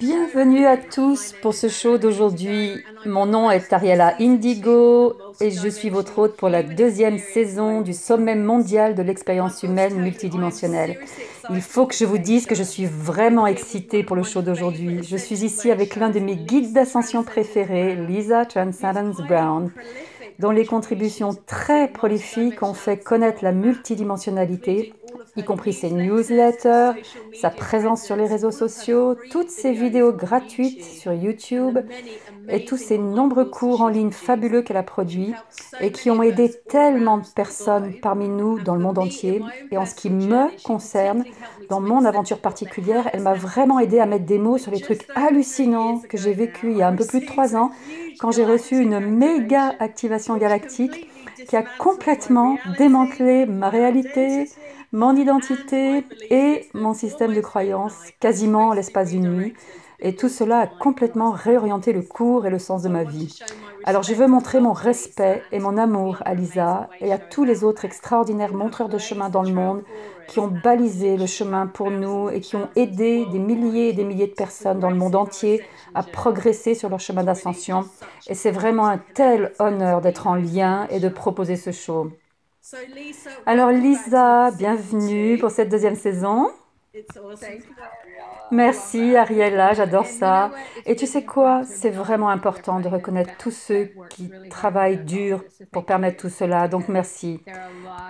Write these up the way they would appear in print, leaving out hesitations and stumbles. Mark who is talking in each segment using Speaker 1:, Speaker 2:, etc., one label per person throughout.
Speaker 1: Bienvenue à tous pour ce show d'aujourd'hui. Mon nom est Ariella Indigo et je suis votre hôte pour la deuxième saison du sommet mondial de l'expérience humaine multidimensionnelle. Il faut que je vous dise que je suis vraiment excitée pour le show d'aujourd'hui. Je suis ici avec l'un de mes guides d'ascension préférés, Lisa Transcendence Brown, dont les contributions très prolifiques ont fait connaître la multidimensionnalité, y compris ses newsletters, sa présence sur les réseaux sociaux, toutes ses vidéos gratuites sur YouTube et tous ces nombreux cours en ligne fabuleux qu'elle a produits et qui ont aidé tellement de personnes parmi nous dans le monde entier. Et en ce qui me concerne, dans mon aventure particulière, elle m'a vraiment aidé à mettre des mots sur les trucs hallucinants que j'ai vécus il y a un peu plus de 3 ans quand j'ai reçu une méga activation galactique qui a complètement démantelé ma réalité, mon identité et mon système de croyances quasiment en l'espace d'une nuit. Et tout cela a complètement réorienté le cours et le sens de ma vie. Alors je veux montrer mon respect et mon amour à Lisa et à tous les autres extraordinaires montreurs de chemin dans le monde qui ont balisé le chemin pour nous et qui ont aidé des milliers et des milliers de personnes dans le monde entier à progresser sur leur chemin d'ascension. Et c'est vraiment un tel honneur d'être en lien et de proposer ce show. Alors Lisa, bienvenue pour cette deuxième saison. Merci Ariella, j'adore ça. Et tu sais quoi? C'est vraiment important de reconnaître tous ceux qui travaillent dur pour permettre tout cela. Donc merci.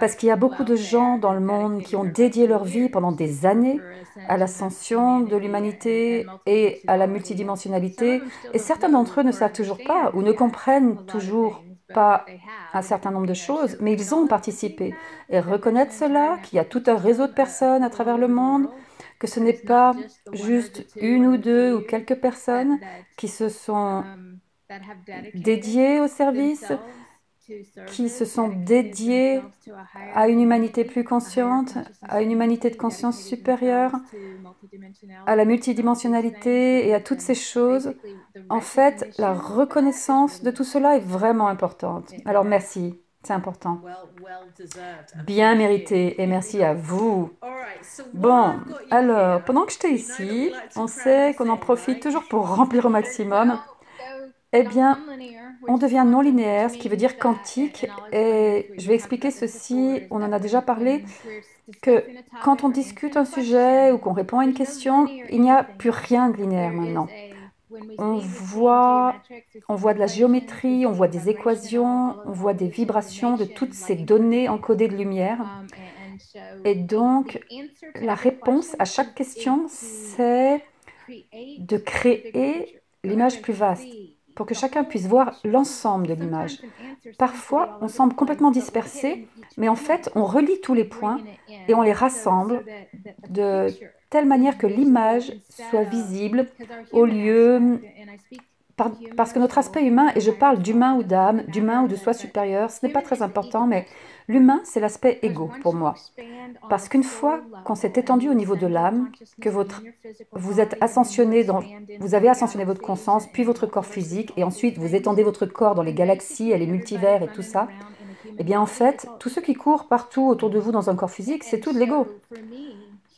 Speaker 1: Parce qu'il y a beaucoup de gens dans le monde qui ont dédié leur vie pendant des années à l'ascension de l'humanité et à la multidimensionnalité. Et certains d'entre eux ne savent toujours pas ou ne comprennent toujours pas un certain nombre de choses, mais ils ont participé. Et reconnaître cela, qu'il y a tout un réseau de personnes à travers le monde, que ce n'est pas juste une ou deux ou quelques personnes qui se sont dédiées au service, qui se sont dédiées à une humanité plus consciente, à une humanité de conscience supérieure, à la multidimensionnalité et à toutes ces choses. En fait, la reconnaissance de tout cela est vraiment importante. Alors merci, c'est important. Bien mérité et merci à vous. Bon, alors, pendant que j'étais ici, on sait qu'on en profite toujours pour remplir au maximum. Eh bien, on devient non linéaire, ce qui veut dire quantique. Et je vais expliquer ceci, on en a déjà parlé, que quand on discute un sujet ou qu'on répond à une question, il n'y a plus rien de linéaire maintenant. On voit, on voit de la géométrie, on voit des équations, on voit des vibrations de toutes ces données encodées de lumière. Et donc, la réponse à chaque question, c'est de créer l'image plus vaste pour que chacun puisse voir l'ensemble de l'image. Parfois, on semble complètement dispersé, mais en fait, on relie tous les points et on les rassemble de telle manière que l'image soit visible au lieu parce que notre aspect humain, et je parle d'humain ou d'âme, d'humain ou de soi supérieur, ce n'est pas très important, mais l'humain, c'est l'aspect égo pour moi. Parce qu'une fois qu'on s'est étendu au niveau de l'âme, que vous êtes ascensionné vous avez ascensionné votre conscience, puis votre corps physique, et ensuite vous étendez votre corps dans les galaxies et les multivers et tout ça, eh bien en fait, tout ce qui court partout autour de vous dans un corps physique, c'est tout de l'ego.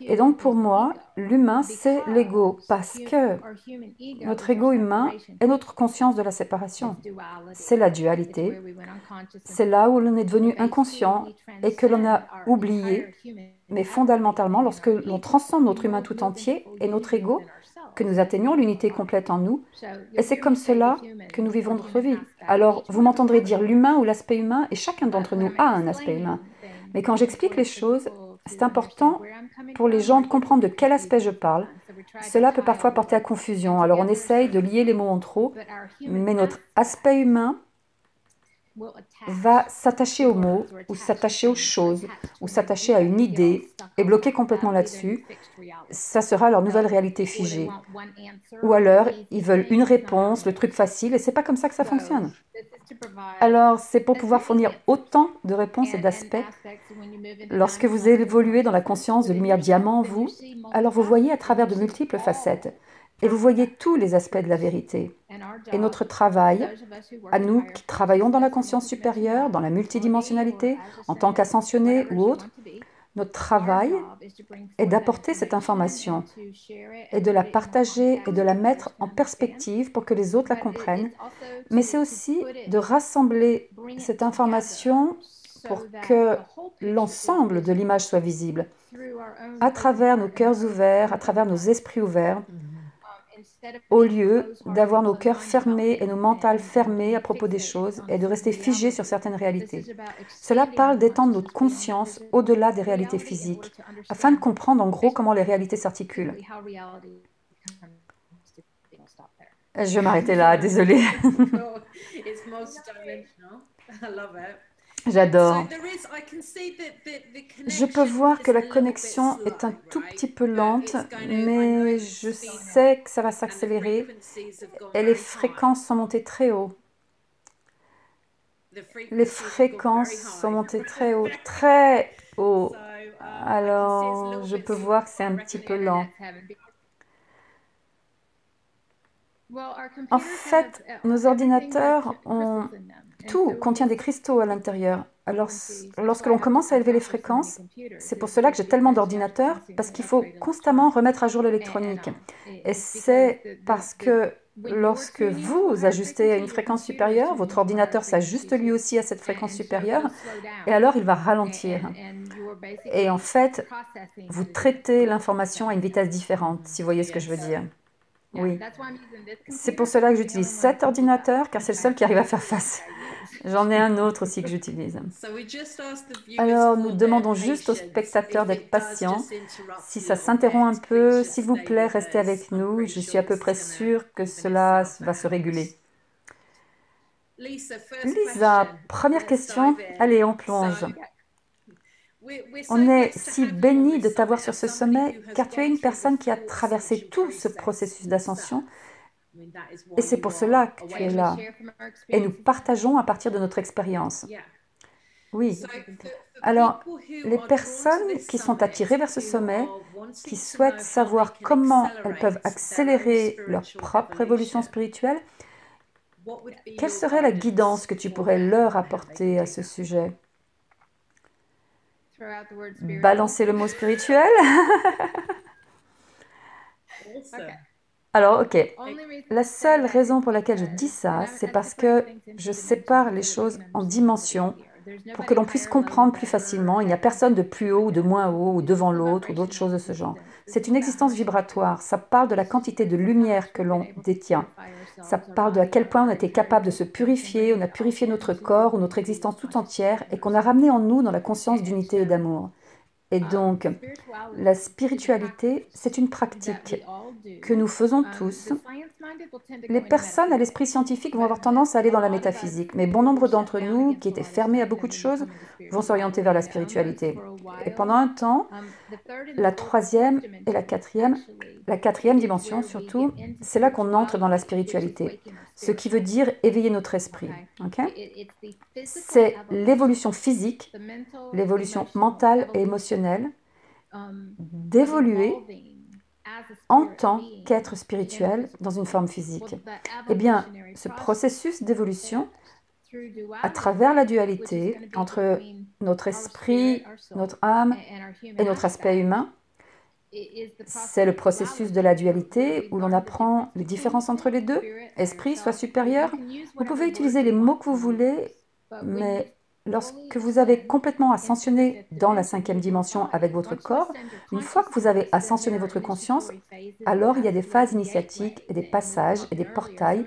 Speaker 1: Et donc pour moi, l'humain, c'est l'ego, parce que notre ego humain est notre conscience de la séparation. C'est la dualité. C'est là où l'on est devenu inconscient et que l'on a oublié. Mais fondamentalement, lorsque l'on transcende notre humain tout entier et notre ego, que nous atteignons l'unité complète en nous, et c'est comme cela que nous vivons notre vie. Alors, vous m'entendrez dire l'humain ou l'aspect humain, et chacun d'entre nous a un aspect humain. Mais quand j'explique les choses, c'est important pour les gens de comprendre de quel aspect je parle. Cela peut parfois porter à confusion, alors on essaye de lier les mots en trop, mais notre aspect humain va s'attacher aux mots, ou s'attacher aux choses, ou s'attacher à une idée, et bloquer complètement là-dessus. Ça sera leur nouvelle réalité figée. Ou alors, ils veulent une réponse, le truc facile, et c'est pas comme ça que ça fonctionne. Alors, c'est pour pouvoir fournir autant de réponses et d'aspects. Lorsque vous évoluez dans la conscience de lumière diamant en vous, alors vous voyez à travers de multiples facettes, et vous voyez tous les aspects de la vérité. Et notre travail, à nous qui travaillons dans la conscience supérieure, dans la multidimensionnalité, en tant qu'ascensionnés ou autres, Notre travail est d'apporter cette information et de la partager et de la mettre en perspective pour que les autres la comprennent. Mais c'est aussi de rassembler cette information pour que l'ensemble de l'image soit visible à travers nos cœurs ouverts, à travers nos esprits ouverts, au lieu d'avoir nos cœurs fermés et nos mentales fermés à propos des choses et de rester figés sur certaines réalités. Cela parle d'étendre notre conscience au-delà des réalités physiques, afin de comprendre en gros comment les réalités s'articulent. Je vais m'arrêter là, désolée. J'adore. Je peux voir que la connexion est un tout petit peu lente, mais je sais que ça va s'accélérer et les fréquences sont montées très haut. Les fréquences sont montées très haut, très haut. Alors, je peux voir que c'est un petit peu lent. En fait, nos ordinateurs ont... Tout contient des cristaux à l'intérieur. Alors, lorsque l'on commence à élever les fréquences, c'est pour cela que j'ai tellement d'ordinateurs, parce qu'il faut constamment remettre à jour l'électronique. Et c'est parce que lorsque vous ajustez à une fréquence supérieure, votre ordinateur s'ajuste lui aussi à cette fréquence supérieure, et alors il va ralentir. Et en fait, vous traitez l'information à une vitesse différente, si vous voyez ce que je veux dire. Oui. C'est pour cela que j'utilise cet ordinateur, car c'est le seul qui arrive à faire face. J'en ai un autre aussi que j'utilise. Alors, nous demandons juste aux spectateurs d'être patients. Si ça s'interrompt un peu, s'il vous plaît, restez avec nous. Je suis à peu près sûre que cela va se réguler. Lisa, première question. Allez, on plonge. On est si bénis de t'avoir sur ce sommet, car tu es une personne qui a traversé tout ce processus d'ascension. Et c'est pour cela que tu es là. Et nous partageons à partir de notre expérience. Oui. Alors, les personnes qui sont attirées vers ce sommet, qui souhaitent savoir comment elles peuvent accélérer leur propre évolution spirituelle, quelle serait la guidance que tu pourrais leur apporter à ce sujet? Balancer le mot spirituel? Alors, ok. La seule raison pour laquelle je dis ça, c'est parce que je sépare les choses en dimensions pour que l'on puisse comprendre plus facilement. Il n'y a personne de plus haut ou de moins haut ou devant l'autre ou d'autres choses de ce genre. C'est une existence vibratoire. Ça parle de la quantité de lumière que l'on détient. Ça parle de à quel point on a été capable de se purifier, on a purifié notre corps ou notre existence tout entière et qu'on a ramené en nous dans la conscience d'unité et d'amour. Et donc, la spiritualité, c'est une pratique que nous faisons tous. Les personnes à l'esprit scientifique vont avoir tendance à aller dans la métaphysique, mais bon nombre d'entre nous, qui étaient fermés à beaucoup de choses, vont s'orienter vers la spiritualité. Et pendant un temps, la troisième et la quatrième dimension surtout, c'est là qu'on entre dans la spiritualité, ce qui veut dire éveiller notre esprit. Okay? C'est l'évolution physique, l'évolution mentale et émotionnelle, d'évoluer en tant qu'être spirituel dans une forme physique. Eh bien, ce processus d'évolution, à travers la dualité entre notre esprit, notre âme et notre aspect humain, c'est le processus de la dualité où l'on apprend les différences entre les deux, esprit soit supérieur. Vous pouvez utiliser les mots que vous voulez, mais lorsque vous avez complètement ascensionné dans la cinquième dimension avec votre corps, une fois que vous avez ascensionné votre conscience, alors il y a des phases initiatiques et des passages et des portails.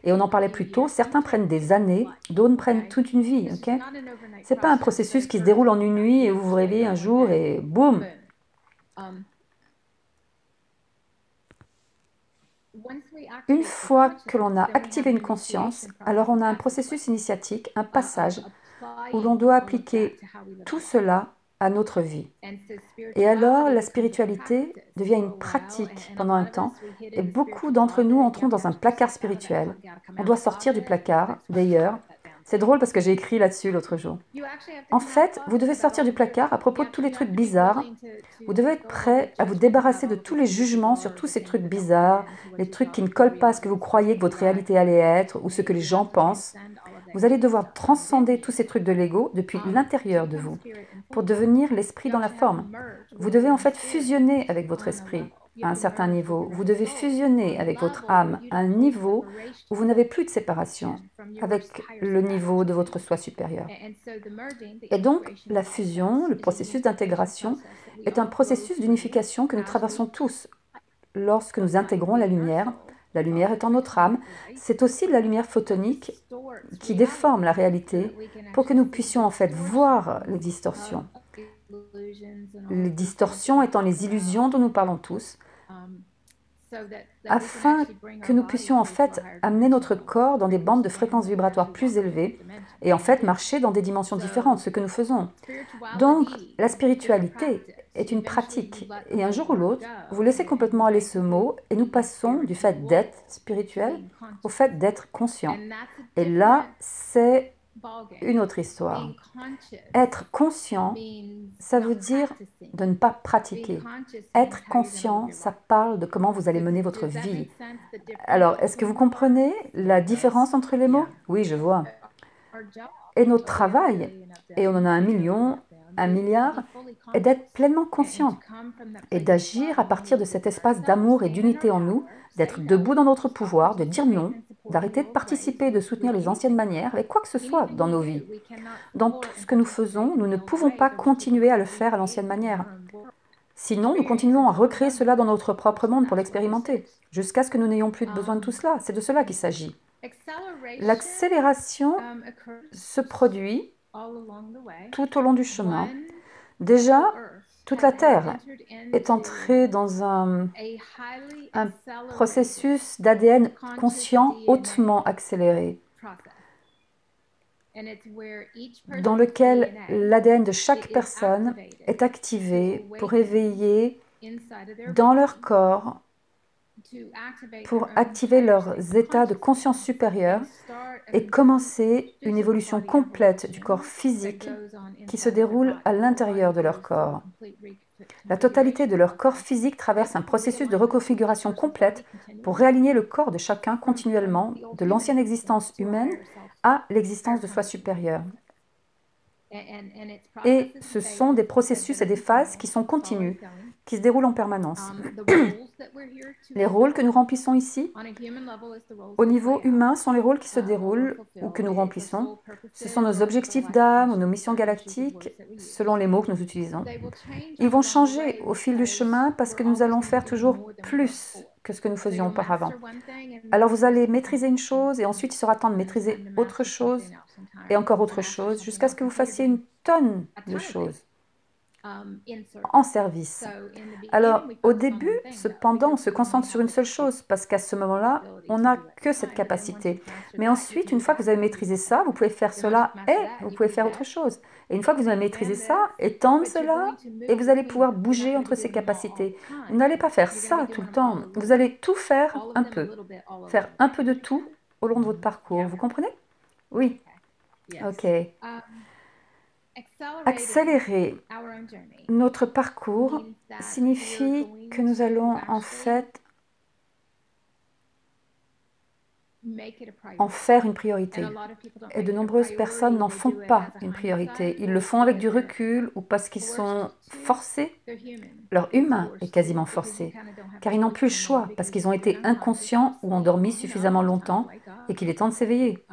Speaker 1: Et on en parlait plus tôt, certains prennent des années, d'autres prennent toute une vie. Okay? Ce n'est pas un processus qui se déroule en une nuit et vous vous réveillez un jour et boum. Une fois que l'on a activé une conscience, alors on a un processus initiatique, un passage, où l'on doit appliquer tout cela à notre vie. Et alors, la spiritualité devient une pratique pendant un temps, et beaucoup d'entre nous entrons dans un placard spirituel. On doit sortir du placard, d'ailleurs. C'est drôle parce que j'ai écrit là-dessus l'autre jour. En fait, vous devez sortir du placard à propos de tous les trucs bizarres. Vous devez être prêt à vous débarrasser de tous les jugements sur tous ces trucs bizarres, les trucs qui ne collent pas à ce que vous croyez que votre réalité allait être ou ce que les gens pensent. Vous allez devoir transcender tous ces trucs de l'ego depuis l'intérieur de vous pour devenir l'esprit dans la forme. Vous devez en fait fusionner avec votre esprit à un certain niveau. Vous devez fusionner avec votre âme à un niveau où vous n'avez plus de séparation avec le niveau de votre soi supérieur. Et donc, la fusion, le processus d'intégration, est un processus d'unification que nous traversons tous lorsque nous intégrons la lumière. La lumière étant notre âme, c'est aussi de la lumière photonique qui déforme la réalité pour que nous puissions en fait voir les distorsions. Les distorsions étant les illusions dont nous parlons tous, afin que nous puissions en fait amener notre corps dans des bandes de fréquences vibratoires plus élevées et en fait marcher dans des dimensions différentes, ce que nous faisons. Donc, la spiritualité est une pratique et un jour ou l'autre, vous laissez complètement aller ce mot et nous passons du fait d'être spirituel au fait d'être conscient. Et là, c'est une autre histoire. Être conscient, ça veut dire de ne pas pratiquer. Être conscient, ça parle de comment vous allez mener votre vie. Alors, est-ce que vous comprenez la différence entre les mots? Oui, je vois. Et notre travail, et on en a 1 million, 1 milliard, est d'être pleinement conscient et d'agir à partir de cet espace d'amour et d'unité en nous, d'être debout dans notre pouvoir, de dire non, d'arrêter de participer et de soutenir les anciennes manières avec quoi que ce soit dans nos vies. Dans tout ce que nous faisons, nous ne pouvons pas continuer à le faire à l'ancienne manière. Sinon, nous continuons à recréer cela dans notre propre monde pour l'expérimenter, jusqu'à ce que nous n'ayons plus besoin de tout cela. C'est de cela qu'il s'agit. L'accélération se produit tout au long du chemin. Déjà, toute la Terre est entrée dans un processus d'ADN conscient hautement accéléré, dans lequel l'ADN de chaque personne est activé pour éveiller dans leur corps, pour activer leurs états de conscience supérieure et commencer une évolution complète du corps physique qui se déroule à l'intérieur de leur corps. La totalité de leur corps physique traverse un processus de reconfiguration complète pour réaligner le corps de chacun continuellement de l'ancienne existence humaine à l'existence de soi supérieur. Et ce sont des processus et des phases qui sont continues, qui se déroulent en permanence. Les rôles que nous remplissons ici, au niveau humain, sont les rôles qui se déroulent ou que nous remplissons. Ce sont nos objectifs d'âme ou nos missions galactiques, selon les mots que nous utilisons. Ils vont changer au fil du chemin parce que nous allons faire toujours plus que ce que nous faisions auparavant. Alors vous allez maîtriser une chose et ensuite il sera temps de maîtriser autre chose et encore autre chose jusqu'à ce que vous fassiez une tonne de choses en service. Alors, au début, cependant, on se concentre sur une seule chose, parce qu'à ce moment-là, on n'a que cette capacité. Mais ensuite, une fois que vous avez maîtrisé ça, vous pouvez faire cela et vous pouvez faire autre chose. Et une fois que vous avez maîtrisé ça, étendre cela, et vous allez pouvoir bouger entre ces capacités. Vous n'allez pas faire ça tout le temps. Vous allez tout faire un peu de tout au long de votre parcours. Vous comprenez? Oui. Ok. Accélérer notre parcours signifie que nous allons en fait en faire une priorité. Et de nombreuses personnes n'en font pas une priorité. Ils le font avec du recul ou parce qu'ils sont forcés. Leur humain est quasiment forcé, car ils n'ont plus le choix, parce qu'ils ont été inconscients ou endormis suffisamment longtemps et qu'il est temps de s'éveiller.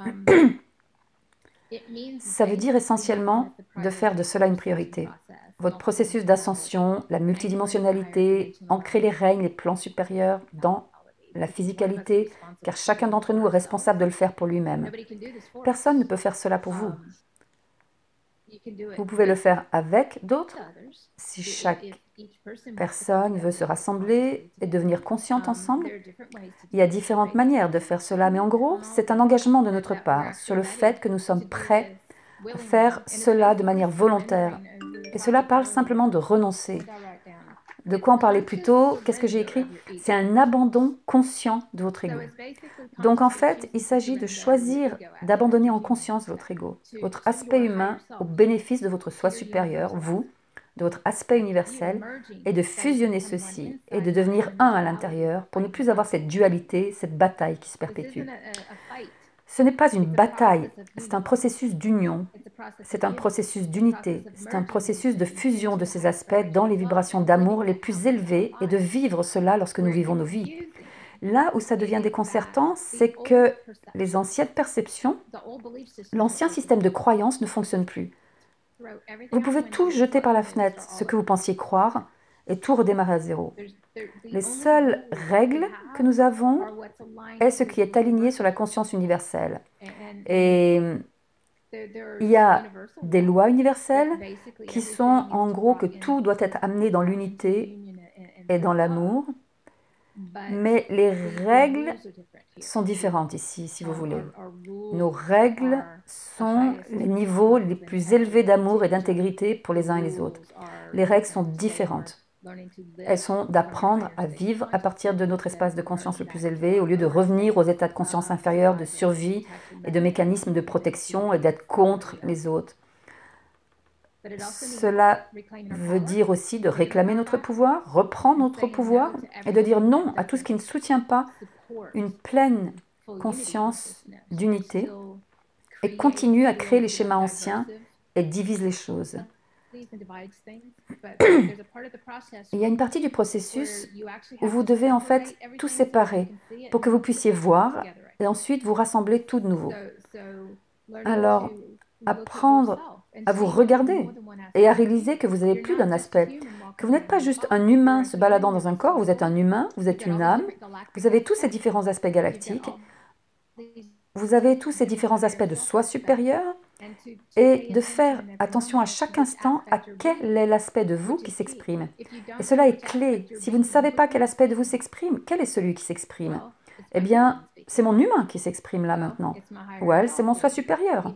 Speaker 1: Ça veut dire essentiellement de faire de cela une priorité. Votre processus d'ascension, la multidimensionnalité, ancrer les règnes, les plans supérieurs dans la physicalité, car chacun d'entre nous est responsable de le faire pour lui-même. Personne ne peut faire cela pour vous. Vous pouvez le faire avec d'autres, si chaque personne veut se rassembler et devenir consciente ensemble. Il y a différentes manières de faire cela, mais en gros, c'est un engagement de notre part sur le fait que nous sommes prêts à faire cela de manière volontaire. Et cela parle simplement de renoncer. De quoi on parlait plus tôt? Qu'est-ce que j'ai écrit? C'est un abandon conscient de votre ego. Donc en fait, il s'agit de choisir d'abandonner en conscience votre ego, votre aspect humain au bénéfice de votre soi supérieur, vous, de votre aspect universel, et de fusionner ceci et de devenir un à l'intérieur pour ne plus avoir cette dualité, cette bataille qui se perpétue. Ce n'est pas une bataille, c'est un processus d'union, c'est un processus d'unité, c'est un processus de fusion de ces aspects dans les vibrations d'amour les plus élevées et de vivre cela lorsque nous vivons nos vies. Là où ça devient déconcertant, c'est que les anciennes perceptions, l'ancien système de croyance ne fonctionne plus. Vous pouvez tout jeter par la fenêtre, ce que vous pensiez croire, et tout redémarrer à zéro. Les seules règles que nous avons est ce qui est aligné sur la conscience universelle. Et il y a des lois universelles qui sont en gros que tout doit être amené dans l'unité et dans l'amour, mais les règles sont différentes ici, si vous voulez. Nos règles sont les niveaux les plus élevés d'amour et d'intégrité pour les uns et les autres. Les règles sont différentes. Elles sont d'apprendre à vivre à partir de notre espace de conscience le plus élevé, au lieu de revenir aux états de conscience inférieurs, de survie et de mécanismes de protection et d'être contre les autres. Cela veut dire aussi de réclamer notre pouvoir, reprendre notre pouvoir et de dire non à tout ce qui ne soutient pas une pleine conscience d'unité et continue à créer les schémas anciens et divise les choses. Il y a une partie du processus où vous devez en fait tout séparer pour que vous puissiez voir et ensuite vous rassembler tout de nouveau. Alors, apprendre à vous regarder et à réaliser que vous avez plus d'un aspect, que vous n'êtes pas juste un humain se baladant dans un corps, vous êtes un humain, vous êtes une âme, vous avez tous ces différents aspects galactiques, vous avez tous ces différents aspects de soi supérieur, et de faire attention à chaque instant à quel est l'aspect de vous qui s'exprime. Et cela est clé. Si vous ne savez pas quel aspect de vous s'exprime, quel est celui qui s'exprime? Eh bien, c'est mon humain qui s'exprime là maintenant. Ou elle, c'est mon soi supérieur.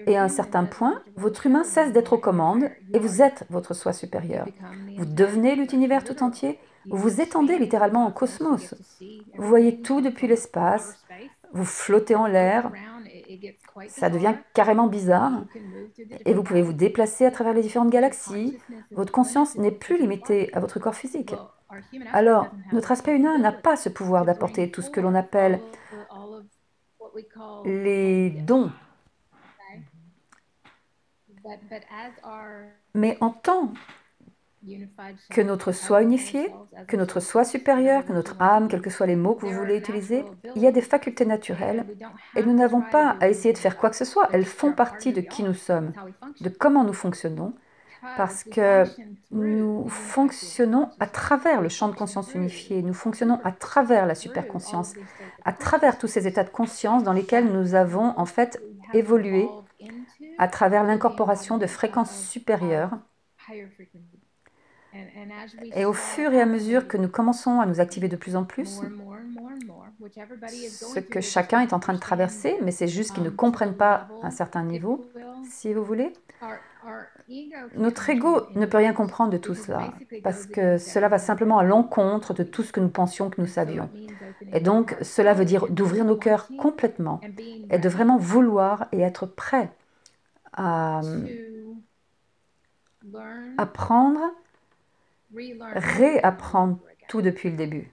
Speaker 1: Et à un certain point, votre humain cesse d'être aux commandes et vous êtes votre soi supérieur. Vous devenez l'univers tout entier, vous vous étendez littéralement au cosmos. Vous voyez tout depuis l'espace, vous flottez en l'air, ça devient carrément bizarre et vous pouvez vous déplacer à travers les différentes galaxies. Votre conscience n'est plus limitée à votre corps physique. Alors, notre aspect humain n'a pas ce pouvoir d'apporter tout ce que l'on appelle les dons. Mais en tant que notre soi unifié, que notre soi supérieur, que notre âme, quels que soient les mots que vous voulez utiliser, il y a des facultés naturelles et nous n'avons pas à essayer de faire quoi que ce soit. Elles font partie de qui nous sommes, de comment nous fonctionnons, parce que nous fonctionnons à travers le champ de conscience unifié, nous fonctionnons à travers la superconscience, à travers tous ces états de conscience dans lesquels nous avons en fait évolué à travers l'incorporation de fréquences supérieures. Et au fur et à mesure que nous commençons à nous activer de plus en plus, ce que chacun est en train de traverser, mais c'est juste qu'ils ne comprennent pas un certain niveau, si vous voulez, notre ego ne peut rien comprendre de tout cela, parce que cela va simplement à l'encontre de tout ce que nous pensions que nous savions. Et donc, cela veut dire d'ouvrir nos cœurs complètement et de vraiment vouloir et être prêt à apprendre, réapprendre tout depuis le début.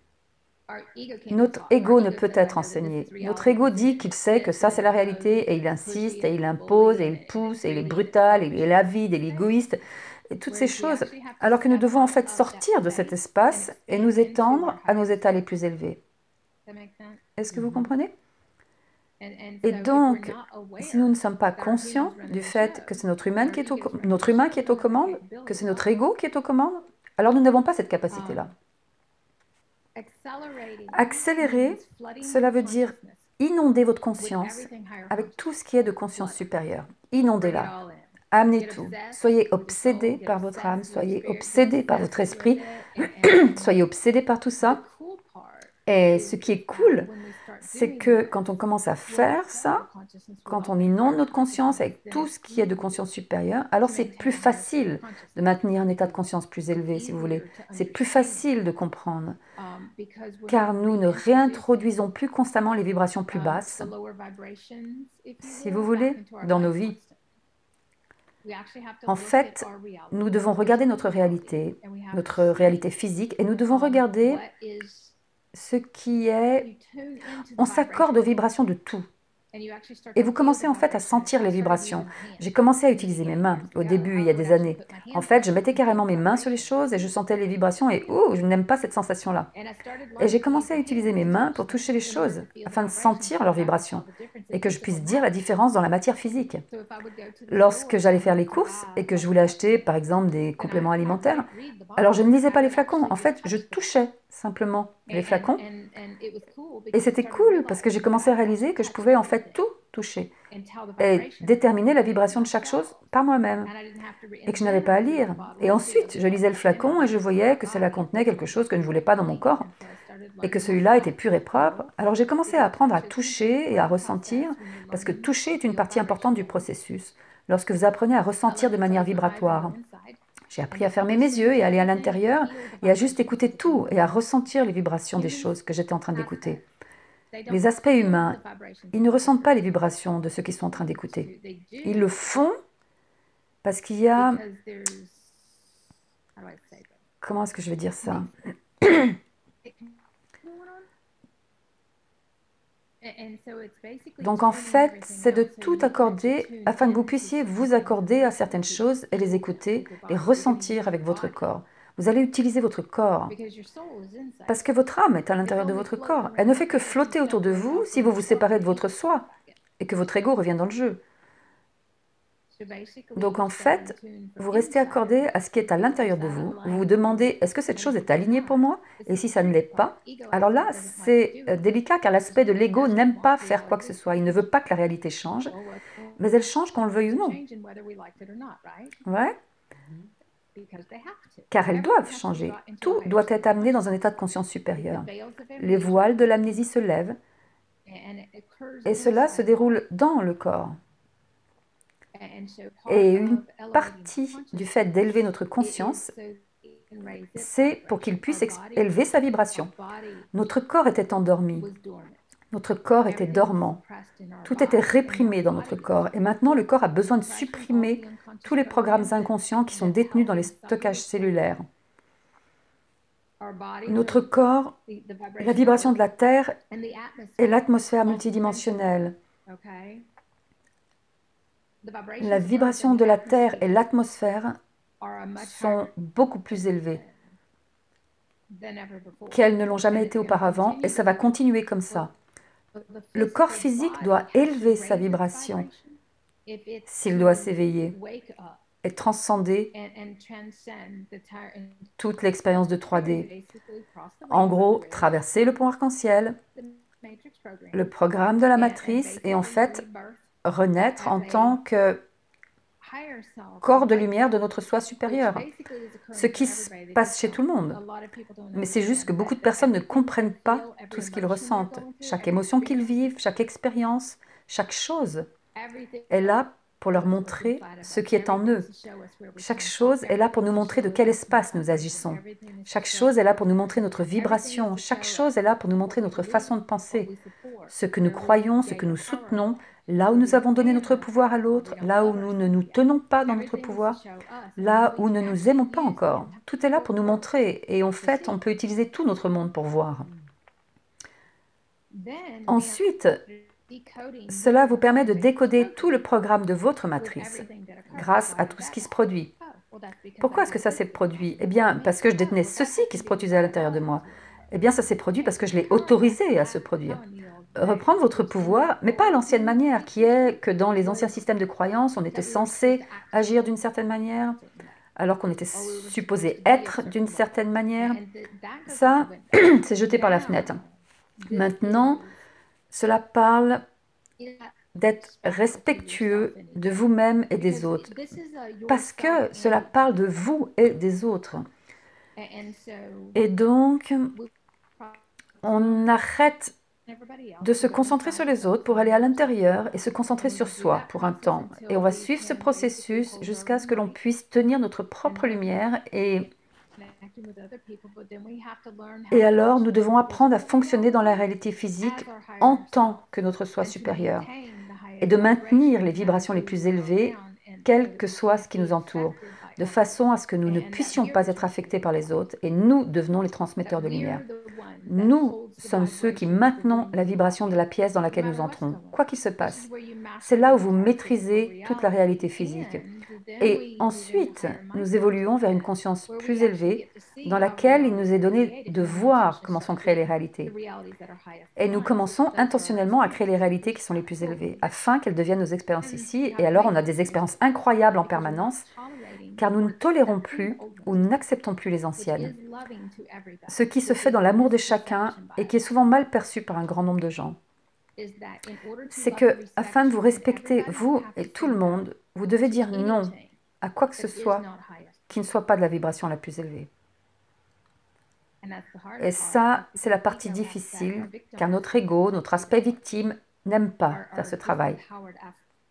Speaker 1: Notre ego ne peut être enseigné. Notre ego dit qu'il sait que ça c'est la réalité et il insiste et il impose et il pousse et il est brutal et il est avide et il est égoïste et toutes ces choses, alors que nous devons en fait sortir de cet espace et nous étendre à nos états les plus élevés. Est-ce que vous comprenez? Et donc, si nous ne sommes pas conscients du fait que c'est notre humain qui est aux commandes, que c'est notre ego qui est aux commandes, alors nous n'avons pas cette capacité-là. Accélérer, cela veut dire inonder votre conscience avec tout ce qui est de conscience supérieure. Inondez-la. Amenez tout. Soyez obsédés par votre âme, soyez obsédés par votre esprit, soyez obsédés par tout ça. Et ce qui est cool, c'est que quand on commence à faire ça, quand on inonde notre conscience avec tout ce qui est de conscience supérieure, alors c'est plus facile de maintenir un état de conscience plus élevé, si vous voulez. C'est plus facile de comprendre, car nous ne réintroduisons plus constamment les vibrations plus basses, si vous voulez, dans nos vies. En fait, nous devons regarder notre réalité physique, et nous devons regarder ce qui est... On s'accorde aux vibrations de tout. Et vous commencez en fait à sentir les vibrations. J'ai commencé à utiliser mes mains au début, il y a des années. En fait, je mettais carrément mes mains sur les choses et je sentais les vibrations et oh, je n'aime pas cette sensation-là. Et j'ai commencé à utiliser mes mains pour toucher les choses, afin de sentir leurs vibrations et que je puisse dire la différence dans la matière physique. Lorsque j'allais faire les courses et que je voulais acheter, par exemple, des compléments alimentaires, alors je ne lisais pas les flacons. En fait, je touchais simplement les flacons. Et c'était cool parce que j'ai commencé à réaliser que je pouvais en fait tout toucher et déterminer la vibration de chaque chose par moi-même et que je n'avais pas à lire. Et ensuite, je lisais le flacon et je voyais que cela contenait quelque chose que je ne voulais pas dans mon corps et que celui-là était pur et propre. Alors j'ai commencé à apprendre à toucher et à ressentir parce que toucher est une partie importante du processus. Lorsque vous apprenez à ressentir de manière vibratoire, j'ai appris à fermer mes yeux et à aller à l'intérieur et à juste écouter tout et à ressentir les vibrations des choses que j'étais en train d'écouter. Les aspects humains, ils ne ressentent pas les vibrations de ceux qui sont en train d'écouter. Ils le font parce qu'il y a... Comment est-ce que je vais dire ça? Donc en fait, c'est de tout accorder afin que vous puissiez vous accorder à certaines choses et les écouter et ressentir avec votre corps. Vous allez utiliser votre corps parce que votre âme est à l'intérieur de votre corps. Elle ne fait que flotter autour de vous si vous vous séparez de votre soi et que votre ego revient dans le jeu. Donc en fait, vous restez accordé à ce qui est à l'intérieur de vous. Vous vous demandez, est-ce que cette chose est alignée pour moi? Et si ça ne l'est pas, alors là, c'est délicat car l'aspect de l'ego n'aime pas faire quoi que ce soit. Il ne veut pas que la réalité change, mais elle change qu'on le veuille ou non. Ouais, car elles doivent changer. Tout doit être amené dans un état de conscience supérieur. Les voiles de l'amnésie se lèvent et cela se déroule dans le corps. Et une partie du fait d'élever notre conscience, c'est pour qu'il puisse élever sa vibration. Notre corps était endormi, notre corps était dormant, tout était réprimé dans notre corps. Et maintenant, le corps a besoin de supprimer tous les programmes inconscients qui sont détenus dans les stockages cellulaires. Notre corps, la vibration de la Terre et l'atmosphère multidimensionnelle. La vibration de la Terre et l'atmosphère sont beaucoup plus élevées qu'elles ne l'ont jamais été auparavant et ça va continuer comme ça. Le corps physique doit élever sa vibration s'il doit s'éveiller et transcender toute l'expérience de 3D. En gros, traverser le pont arc-en-ciel, le programme de la matrice et en fait renaître en tant que corps de lumière de notre soi supérieur. Ce qui se passe chez tout le monde. Mais c'est juste que beaucoup de personnes ne comprennent pas tout ce qu'ils ressentent. Chaque émotion qu'ils vivent, chaque expérience, chaque chose est là pour leur montrer ce qui est en eux. Chaque chose est là pour nous montrer de quel espace nous agissons. Chaque chose est là pour nous montrer notre vibration. Chaque chose est là pour nous montrer notre façon de penser. Ce que nous croyons, ce que nous soutenons, là où nous avons donné notre pouvoir à l'autre, là où nous ne nous tenons pas dans notre pouvoir, là où nous ne nous aimons pas encore. Tout est là pour nous montrer et en fait, on peut utiliser tout notre monde pour voir. Ensuite, cela vous permet de décoder tout le programme de votre matrice grâce à tout ce qui se produit. Pourquoi est-ce que ça s'est produit? Eh bien, parce que je détenais ceci qui se produisait à l'intérieur de moi. Eh bien, ça s'est produit parce que je l'ai autorisé à se produire. Reprendre votre pouvoir, mais pas à l'ancienne manière, qui est que dans les anciens systèmes de croyances, on était censé agir d'une certaine manière, alors qu'on était supposé être d'une certaine manière. Ça, c'est jeté par la fenêtre. Maintenant, cela parle d'être respectueux de vous-même et des autres, parce que cela parle de vous et des autres. Et donc, on arrête de se concentrer sur les autres pour aller à l'intérieur et se concentrer sur soi pour un temps. Et on va suivre ce processus jusqu'à ce que l'on puisse tenir notre propre lumière et alors nous devons apprendre à fonctionner dans la réalité physique en tant que notre soi supérieur et de maintenir les vibrations les plus élevées, quel que soit ce qui nous entoure, de façon à ce que nous ne puissions pas être affectés par les autres et nous devenons les transmetteurs de lumière. Nous sommes ceux qui maintenons la vibration de la pièce dans laquelle nous entrons, quoi qu'il se passe. C'est là où vous maîtrisez toute la réalité physique. Et ensuite, nous évoluons vers une conscience plus élevée dans laquelle il nous est donné de voir comment sont créées les réalités. Et nous commençons intentionnellement à créer les réalités qui sont les plus élevées, afin qu'elles deviennent nos expériences ici. Et alors, on a des expériences incroyables en permanence, car nous ne tolérons plus ou n'acceptons plus les anciennes. Ce qui se fait dans l'amour de chacun et qui est souvent mal perçu par un grand nombre de gens, c'est que, afin de vous respecter, vous et tout le monde, vous devez dire non à quoi que ce soit qui ne soit pas de la vibration la plus élevée. Et ça, c'est la partie difficile, car notre ego, notre aspect victime, n'aime pas faire ce travail.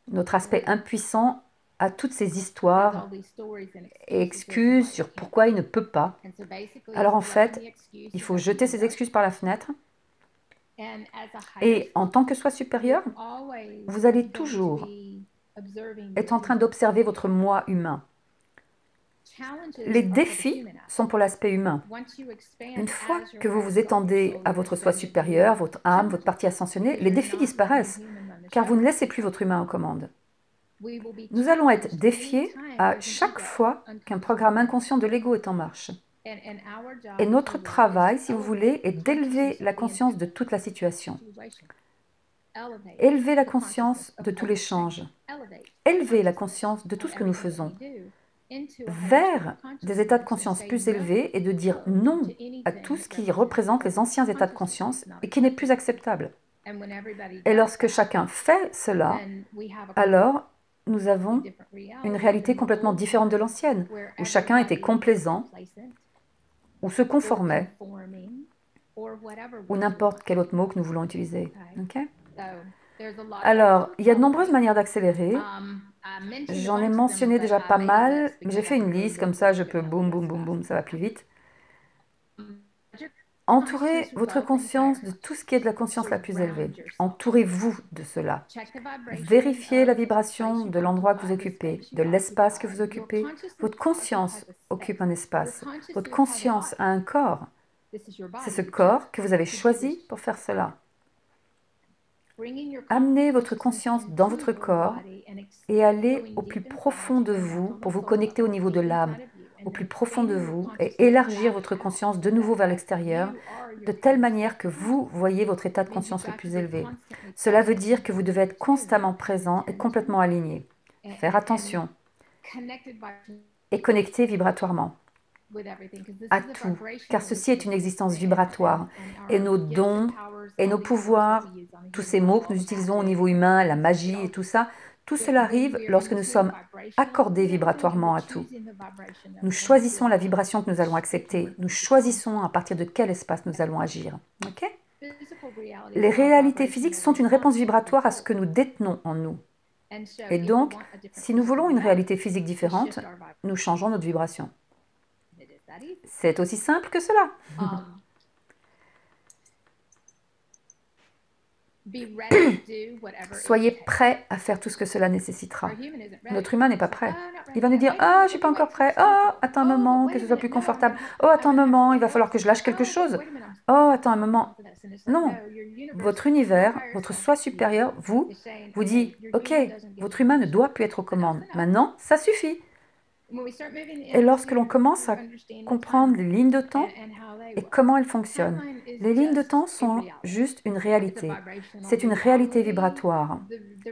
Speaker 1: Notre aspect impuissant a toutes ces histoires et excuses sur pourquoi il ne peut pas. Alors en fait, il faut jeter ces excuses par la fenêtre. Et en tant que soi supérieur, vous allez toujours être en train d'observer votre moi humain. Les défis sont pour l'aspect humain. Une fois que vous vous étendez à votre soi supérieur, votre âme, votre partie ascensionnée, les défis disparaissent, car vous ne laissez plus votre humain aux commandes. Nous allons être défiés à chaque fois qu'un programme inconscient de l'ego est en marche. Et notre travail, si vous voulez, est d'élever la conscience de toute la situation. Élever la conscience de tout l'échange. Élever la conscience de tout ce que nous faisons vers des états de conscience plus élevés et de dire non à tout ce qui représente les anciens états de conscience et qui n'est plus acceptable. Et lorsque chacun fait cela, alors nous avons une réalité complètement différente de l'ancienne, où chacun était complaisant, ou se conformait, ou n'importe quel autre mot que nous voulons utiliser. Okay? Alors, il y a de nombreuses manières d'accélérer. J'en ai mentionné déjà pas mal, mais j'ai fait une liste, comme ça je peux boum, boum, boum, boum, ça va plus vite. Entourez votre conscience de tout ce qui est de la conscience la plus élevée. Entourez-vous de cela. Vérifiez la vibration de l'endroit que vous occupez, de l'espace que vous occupez. Votre conscience occupe un espace. Votre conscience a un corps. C'est ce corps que vous avez choisi pour faire cela. Amenez votre conscience dans votre corps et allez au plus profond de vous pour vous connecter au niveau de l'âme, au plus profond de vous, et élargir votre conscience de nouveau vers l'extérieur, de telle manière que vous voyez votre état de conscience le plus élevé. Cela veut dire que vous devez être constamment présent et complètement aligné. Faire attention et connecté vibratoirement à tout, car ceci est une existence vibratoire, et nos dons et nos pouvoirs, tous ces mots que nous utilisons au niveau humain, la magie et tout ça, tout cela arrive lorsque nous sommes accordés vibratoirement à tout. Nous choisissons la vibration que nous allons accepter, nous choisissons à partir de quel espace nous allons agir. Okay? Les réalités physiques sont une réponse vibratoire à ce que nous détenons en nous. Et donc, si nous voulons une réalité physique différente, nous changeons notre vibration. C'est aussi simple que cela. Soyez prêts à faire tout ce que cela nécessitera. Notre humain n'est pas prêt. Il va nous dire « Ah, je ne suis pas encore prêt. Oh, attends un moment, que ce soit plus confortable. Oh, attends un moment, il va falloir que je lâche quelque chose. Oh, attends un moment. » Non, votre univers, votre soi supérieur, vous dit « Ok, votre humain ne doit plus être aux commandes. Maintenant, ça suffit. » Et lorsque l'on commence à comprendre les lignes de temps et comment elles fonctionnent, les lignes de temps sont juste une réalité. C'est une réalité vibratoire.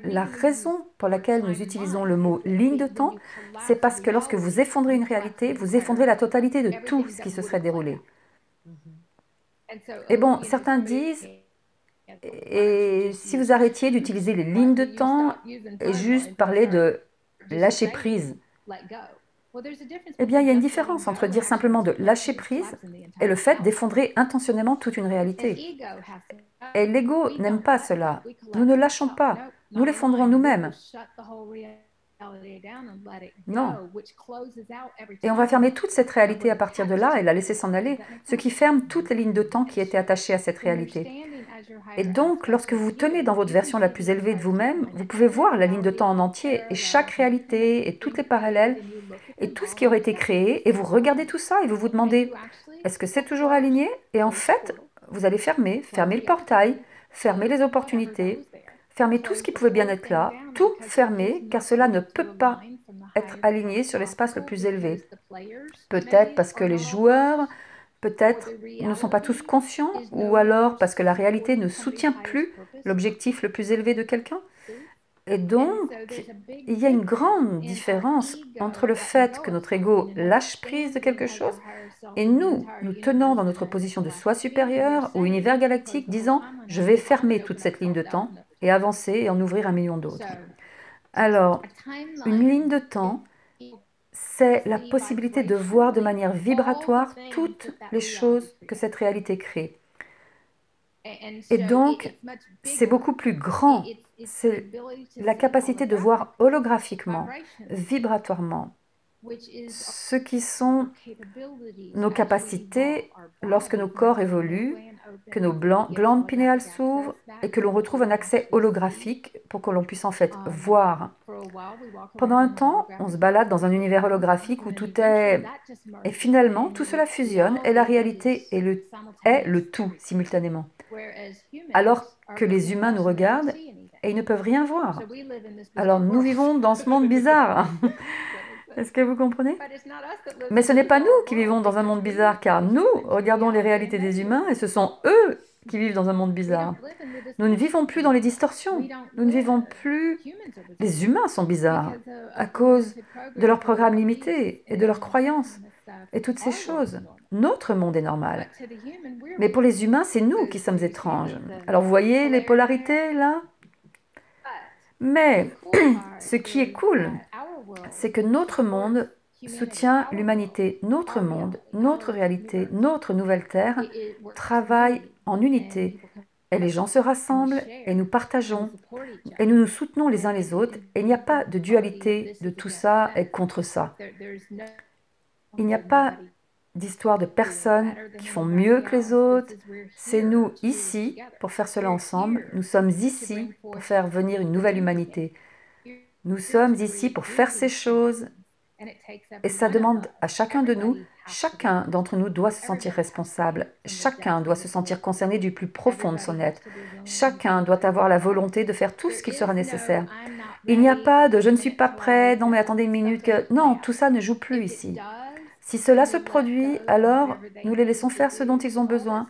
Speaker 1: La raison pour laquelle nous utilisons le mot ligne de temps, c'est parce que lorsque vous effondrez une réalité, vous effondrez la totalité de tout ce qui se serait déroulé. Et bon, certains disent, et si vous arrêtiez d'utiliser les lignes de temps et juste parler de lâcher prise, eh bien, il y a une différence entre dire simplement de lâcher prise et le fait d'effondrer intentionnellement toute une réalité. Et l'ego n'aime pas cela. Nous ne lâchons pas. Nous l'effondrons nous-mêmes. Non. Et on va fermer toute cette réalité à partir de là et la laisser s'en aller, ce qui ferme toutes les lignes de temps qui étaient attachées à cette réalité. Et donc, lorsque vous vous tenez dans votre version la plus élevée de vous-même, vous pouvez voir la ligne de temps en entier et chaque réalité et toutes les parallèles et tout ce qui aurait été créé, et vous regardez tout ça et vous vous demandez, est-ce que c'est toujours aligné? Et en fait, vous allez fermer le portail, fermer les opportunités, fermer tout ce qui pouvait bien être là, tout fermer, car cela ne peut pas être aligné sur l'espace le plus élevé. Peut-être parce que les joueurs, peut-être, ne sont pas tous conscients, ou alors parce que la réalité ne soutient plus l'objectif le plus élevé de quelqu'un. Et donc, il y a une grande différence entre le fait que notre ego lâche prise de quelque chose et nous tenons dans notre position de soi supérieur ou univers galactique, disant « je vais fermer toute cette ligne de temps et avancer et en ouvrir un million d'autres ». Alors, une ligne de temps, c'est la possibilité de voir de manière vibratoire toutes les choses que cette réalité crée. Et donc, c'est beaucoup plus grand. C'est la capacité de voir holographiquement, vibratoirement, ce qui sont nos capacités lorsque nos corps évoluent, que nos glandes pinéales s'ouvrent et que l'on retrouve un accès holographique pour que l'on puisse en fait voir. Pendant un temps, on se balade dans un univers holographique où tout est... Et finalement, tout cela fusionne et la réalité est le tout simultanément. Alors que les humains nous regardent et ils ne peuvent rien voir. Alors nous vivons dans ce monde bizarre. Est-ce que vous comprenez? Mais ce n'est pas nous qui vivons dans un monde bizarre, car nous regardons les réalités des humains et ce sont eux qui vivent dans un monde bizarre. Nous ne vivons plus dans les distorsions. Nous ne vivons plus... Les humains sont bizarres à cause de leurs programmes limités et de leurs croyances et toutes ces choses. Notre monde est normal. Mais pour les humains, c'est nous qui sommes étranges. Alors vous voyez les polarités là? Mais ce qui est cool, c'est que notre monde soutient l'humanité. Notre monde, notre réalité, notre nouvelle terre travaille en unité. Et les gens se rassemblent et nous partageons et nous nous soutenons les uns les autres. Et il n'y a pas de dualité de tout ça et contre ça. Il n'y a pas d'histoire de personnes qui font mieux que les autres. C'est nous ici pour faire cela ensemble. Nous sommes ici pour faire venir une nouvelle humanité. Nous sommes ici pour faire ces choses. Et ça demande à chacun de nous, chacun d'entre nous doit se sentir responsable. Chacun doit se sentir concerné du plus profond de son être. Chacun doit avoir la volonté de faire tout ce qu'il sera nécessaire. Il n'y a pas de « je ne suis pas prêt »,« non mais attendez une minute », que... non, tout ça ne joue plus ici. Si cela se produit, alors nous les laissons faire ce dont ils ont besoin,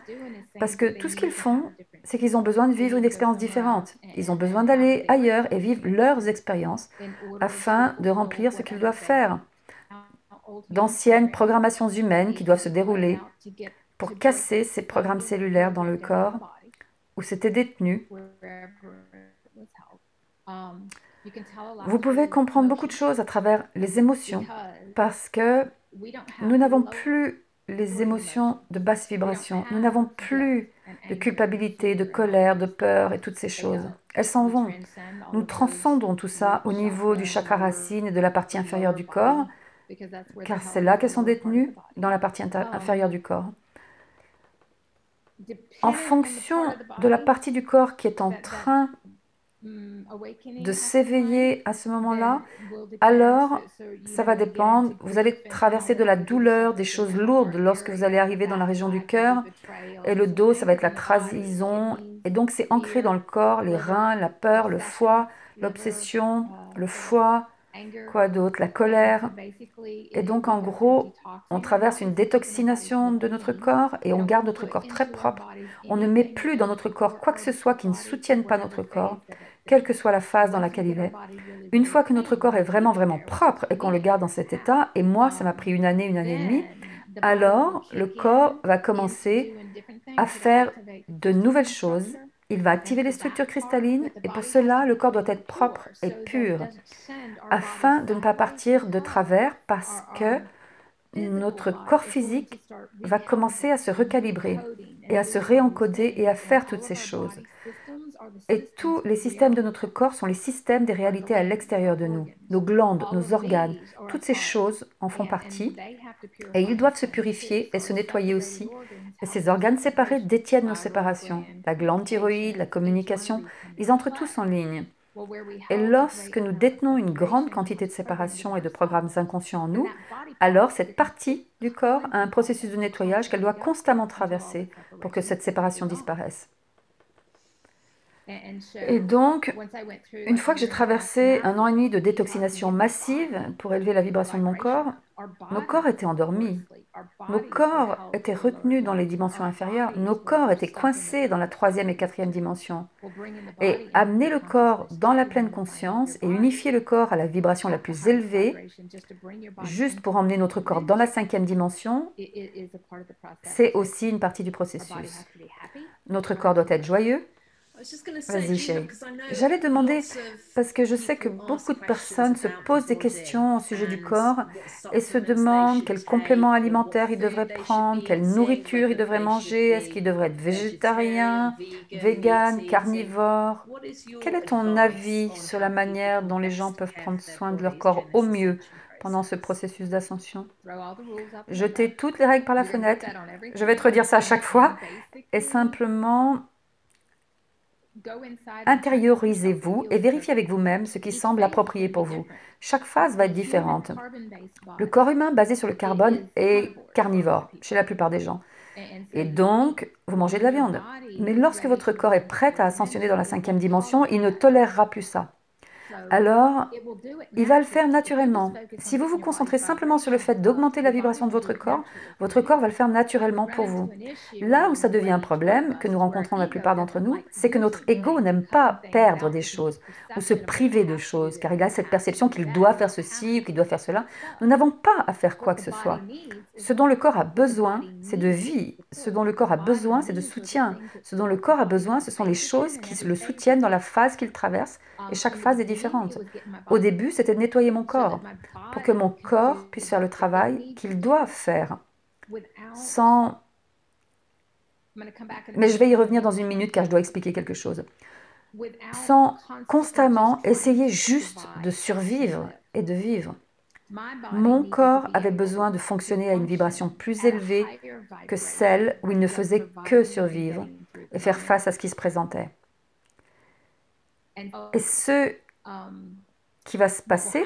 Speaker 1: parce que tout ce qu'ils font, c'est qu'ils ont besoin de vivre une expérience différente. Ils ont besoin d'aller ailleurs et vivre leurs expériences afin de remplir ce qu'ils doivent faire. D'anciennes programmations humaines qui doivent se dérouler pour casser ces programmes cellulaires dans le corps où c'était détenu. Vous pouvez comprendre beaucoup de choses à travers les émotions, parce que nous n'avons plus les émotions de basse vibration. Nous n'avons plus de culpabilité, de colère, de peur et toutes ces choses. Elles s'en vont. Nous transcendons tout ça au niveau du chakra racine et de la partie inférieure du corps, car c'est là qu'elles sont détenues, dans la partie inférieure du corps. En fonction de la partie du corps qui est en train de s'éveiller à ce moment-là, alors ça va dépendre. Vous allez traverser de la douleur, des choses lourdes lorsque vous allez arriver dans la région du cœur. Et le dos, ça va être la trahison. Et donc c'est ancré dans le corps, les reins, la peur, le foie, l'obsession, le foie, quoi d'autre, la colère. Et donc en gros, on traverse une détoxination de notre corps et on garde notre corps très propre. On ne met plus dans notre corps quoi que ce soit qui ne soutienne pas notre corps, quelle que soit la phase dans laquelle il est. Une fois que notre corps est vraiment, vraiment propre et qu'on le garde dans cet état, et moi, ça m'a pris une année et demie, alors le corps va commencer à faire de nouvelles choses. Il va activer les structures cristallines et pour cela, le corps doit être propre et pur afin de ne pas partir de travers parce que notre corps physique va commencer à se recalibrer et à se réencoder et à faire toutes ces choses. Et tous les systèmes de notre corps sont les systèmes des réalités à l'extérieur de nous. Nos glandes, nos organes, toutes ces choses en font partie et ils doivent se purifier et se nettoyer aussi. Et ces organes séparés détiennent nos séparations. La glande thyroïde, la communication, ils entrent tous en ligne. Et lorsque nous détenons une grande quantité de séparation et de programmes inconscients en nous, alors cette partie du corps a un processus de nettoyage qu'elle doit constamment traverser pour que cette séparation disparaisse. Et donc, une fois que j'ai traversé 1 an et demi de détoxination massive pour élever la vibration de mon corps, nos corps étaient endormis. Nos corps étaient retenus dans les dimensions inférieures. Nos corps étaient coincés dans la 3e et 4e dimension. Et amener le corps dans la pleine conscience et unifier le corps à la vibration la plus élevée, juste pour emmener notre corps dans la 5e dimension, c'est aussi une partie du processus. Notre corps doit être joyeux. Vas-y, chérie. J'allais demander, parce que je sais que beaucoup de personnes se posent des questions au sujet du corps et se demandent quel complément alimentaire ils devraient prendre, quelle nourriture ils devraient manger, est-ce qu'ils devraient être végétariens, vegan, carnivores. Quel est ton avis sur la manière dont les gens peuvent prendre soin de leur corps au mieux pendant ce processus d'ascension? Jetez toutes les règles par la fenêtre. Je vais te redire ça à chaque fois et simplement intériorisez-vous et vérifiez avec vous-même ce qui semble approprié pour vous. Chaque phase va être différente. Le corps humain basé sur le carbone est carnivore chez la plupart des gens. Et donc, vous mangez de la viande. Mais lorsque votre corps est prêt à ascensionner dans la 5e dimension, il ne tolérera plus ça. Alors, il va le faire naturellement. Si vous vous concentrez simplement sur le fait d'augmenter la vibration de votre corps va le faire naturellement pour vous. Là où ça devient un problème, que nous rencontrons la plupart d'entre nous, c'est que notre ego n'aime pas perdre des choses ou se priver de choses, car il a cette perception qu'il doit faire ceci ou qu'il doit faire cela. Nous n'avons pas à faire quoi que ce soit. Ce dont le corps a besoin, c'est de vie. Ce dont le corps a besoin, c'est de soutien. Ce dont le corps a besoin, ce sont les choses qui le soutiennent dans la phase qu'il traverse, et chaque phase est différente. Au début, c'était de nettoyer mon corps, pour que mon corps puisse faire le travail qu'il doit faire, sans... Mais je vais y revenir dans une minute, car je dois expliquer quelque chose. Sans constamment essayer juste de survivre et de vivre. Mon corps avait besoin de fonctionner à une vibration plus élevée que celle où il ne faisait que survivre et faire face à ce qui se présentait. Et ce qui va se passer,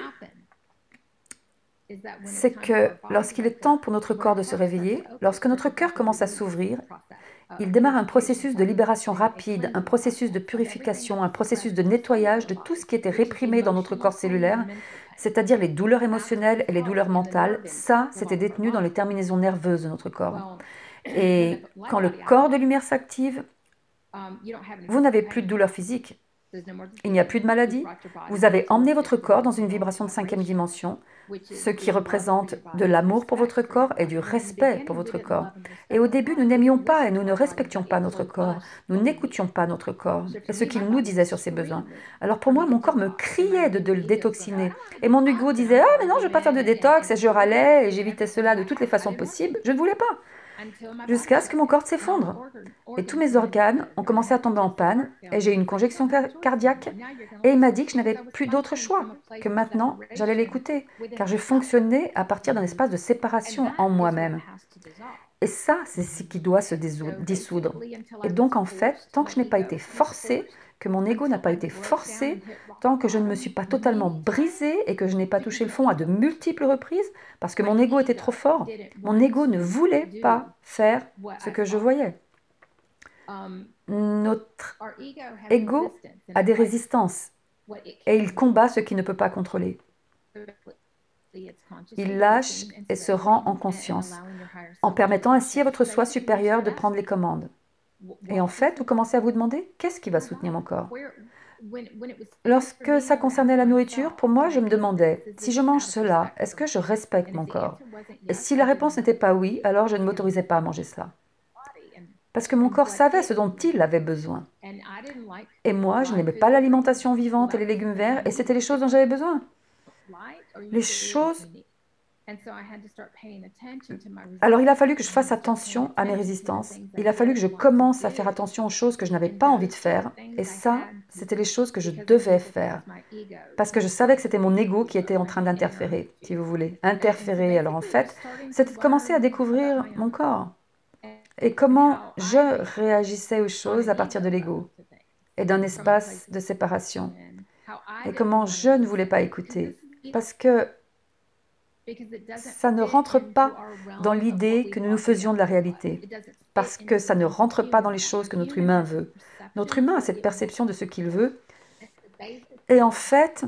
Speaker 1: c'est que lorsqu'il est temps pour notre corps de se réveiller, lorsque notre cœur commence à s'ouvrir, il démarre un processus de libération rapide, un processus de purification, un processus de nettoyage de tout ce qui était réprimé dans notre corps cellulaire, c'est-à-dire les douleurs émotionnelles et les douleurs mentales. Ça, c'était détenu dans les terminaisons nerveuses de notre corps. Et quand le corps de lumière s'active, vous n'avez plus de douleur physique. Il n'y a plus de maladie. Vous avez emmené votre corps dans une vibration de 5e dimension, ce qui représente de l'amour pour votre corps et du respect pour votre corps. Et au début, nous n'aimions pas et nous ne respections pas notre corps. Nous n'écoutions pas notre corps et ce qu'il nous disait sur ses besoins. Alors pour moi, mon corps me criait de le détoxiner. Et mon ego disait « Ah, mais non, je ne veux pas faire de détox » et je râlais et j'évitais cela de toutes les façons possibles. Je ne voulais pas. Jusqu'à ce que mon corps s'effondre. Et tous mes organes ont commencé à tomber en panne et j'ai eu une congestion cardiaque. Et il m'a dit que je n'avais plus d'autre choix, que maintenant j'allais l'écouter, car je fonctionnais à partir d'un espace de séparation en moi-même. Et ça, c'est ce qui doit se dissoudre. Et donc en fait, tant que je n'ai pas été forcée, que mon ego n'a pas été forcé, tant que je ne me suis pas totalement brisée et que je n'ai pas touché le fond à de multiples reprises, parce que mon ego était trop fort. Mon ego ne voulait pas faire ce que je voyais. Notre ego a des résistances et il combat ce qu'il ne peut pas contrôler. Il lâche et se rend en conscience, en permettant ainsi à votre soi supérieur de prendre les commandes. Et en fait, vous commencez à vous demander, qu'est-ce qui va soutenir mon corps? Lorsque ça concernait la nourriture, pour moi, je me demandais, si je mange cela, est-ce que je respecte mon corps? Et si la réponse n'était pas oui, alors je ne m'autorisais pas à manger cela. Parce que mon corps savait ce dont il avait besoin. Et moi, je n'aimais pas l'alimentation vivante et les légumes verts, et c'était les choses dont j'avais besoin. Les choses... Alors il a fallu que je fasse attention à mes résistances. Il a fallu que je commence à faire attention aux choses que je n'avais pas envie de faire. Et ça, c'était les choses que je devais faire. Parce que je savais que c'était mon ego qui était en train d'interférer, si vous voulez. Interférer. Alors en fait, c'était de commencer à découvrir mon corps. Et comment je réagissais aux choses à partir de l'ego et d'un espace de séparation. et comment je ne voulais pas écouter. Parce que ça ne rentre pas dans l'idée que nous nous faisions de la réalité. Parce que ça ne rentre pas dans les choses que notre humain veut. Notre humain a cette perception de ce qu'il veut. Et en fait,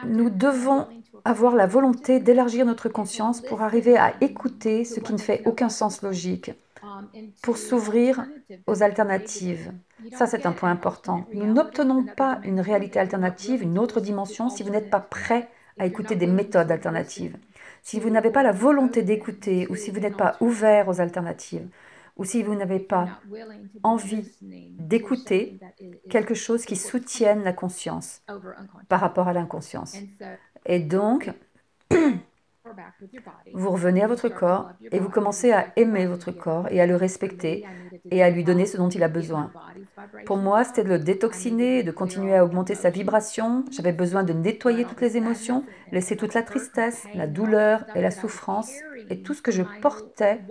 Speaker 1: nous devons avoir la volonté d'élargir notre conscience pour arriver à écouter ce qui ne fait aucun sens logique, pour s'ouvrir aux alternatives. Ça, c'est un point important. Nous n'obtenons pas une réalité alternative, une autre dimension, si vous n'êtes pas prêt à écouter des méthodes alternatives. Si vous n'avez pas la volonté d'écouter, ou si vous n'êtes pas ouvert aux alternatives, ou si vous n'avez pas envie d'écouter quelque chose qui soutienne la conscience par rapport à l'inconscience. Et donc, vous revenez à votre corps et vous commencez à aimer votre corps et à le respecter et à lui donner ce dont il a besoin. Pour moi, c'était de le détoxiner, de continuer à augmenter sa vibration. J'avais besoin de nettoyer toutes les émotions, laisser toute la tristesse, la douleur et la souffrance et tout ce que je portais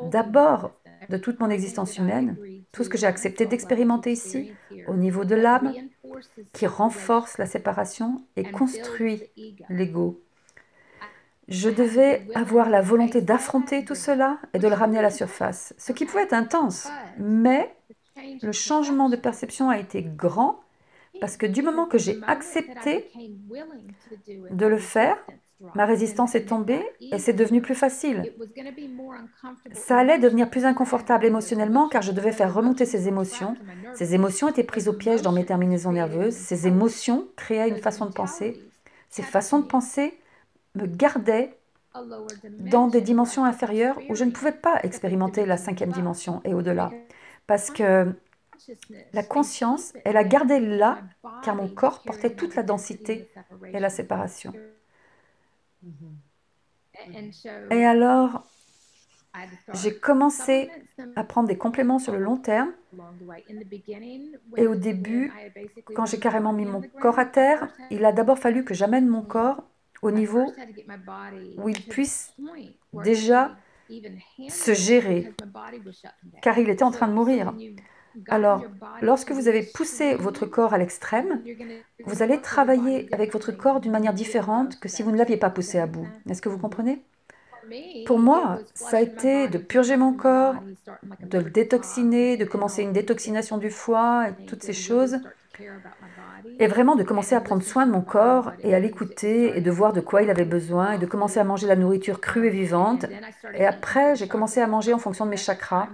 Speaker 1: d'abord de toute mon existence humaine, tout ce que j'ai accepté d'expérimenter ici, au niveau de l'âme, qui renforce la séparation et construit l'ego. Je devais avoir la volonté d'affronter tout cela et de le ramener à la surface, ce qui pouvait être intense, mais le changement de perception a été grand parce que du moment que j'ai accepté de le faire, ma résistance est tombée et c'est devenu plus facile. Ça allait devenir plus inconfortable émotionnellement car je devais faire remonter ces émotions. Ces émotions étaient prises au piège dans mes terminaisons nerveuses. Ces émotions créaient une façon de penser. Ces façons de penser me gardaient dans des dimensions inférieures où je ne pouvais pas expérimenter la 5e dimension et au-delà. Parce que la conscience, elle a gardé là, car mon corps portait toute la densité et la séparation. Et alors, j'ai commencé à prendre des compléments sur le long terme. Et au début, quand j'ai carrément mis mon corps à terre, il a d'abord fallu que j'amène mon corps au niveau où il puisse déjà se gérer, car il était en train de mourir. Alors, lorsque vous avez poussé votre corps à l'extrême, vous allez travailler avec votre corps d'une manière différente que si vous ne l'aviez pas poussé à bout. Est-ce que vous comprenez? Pour moi, ça a été de purger mon corps, de le détoxiner, de commencer une détoxination du foie et toutes ces choses, et vraiment de commencer à prendre soin de mon corps et à l'écouter et de voir de quoi il avait besoin et de commencer à manger la nourriture crue et vivante. Et après, j'ai commencé à manger en fonction de mes chakras,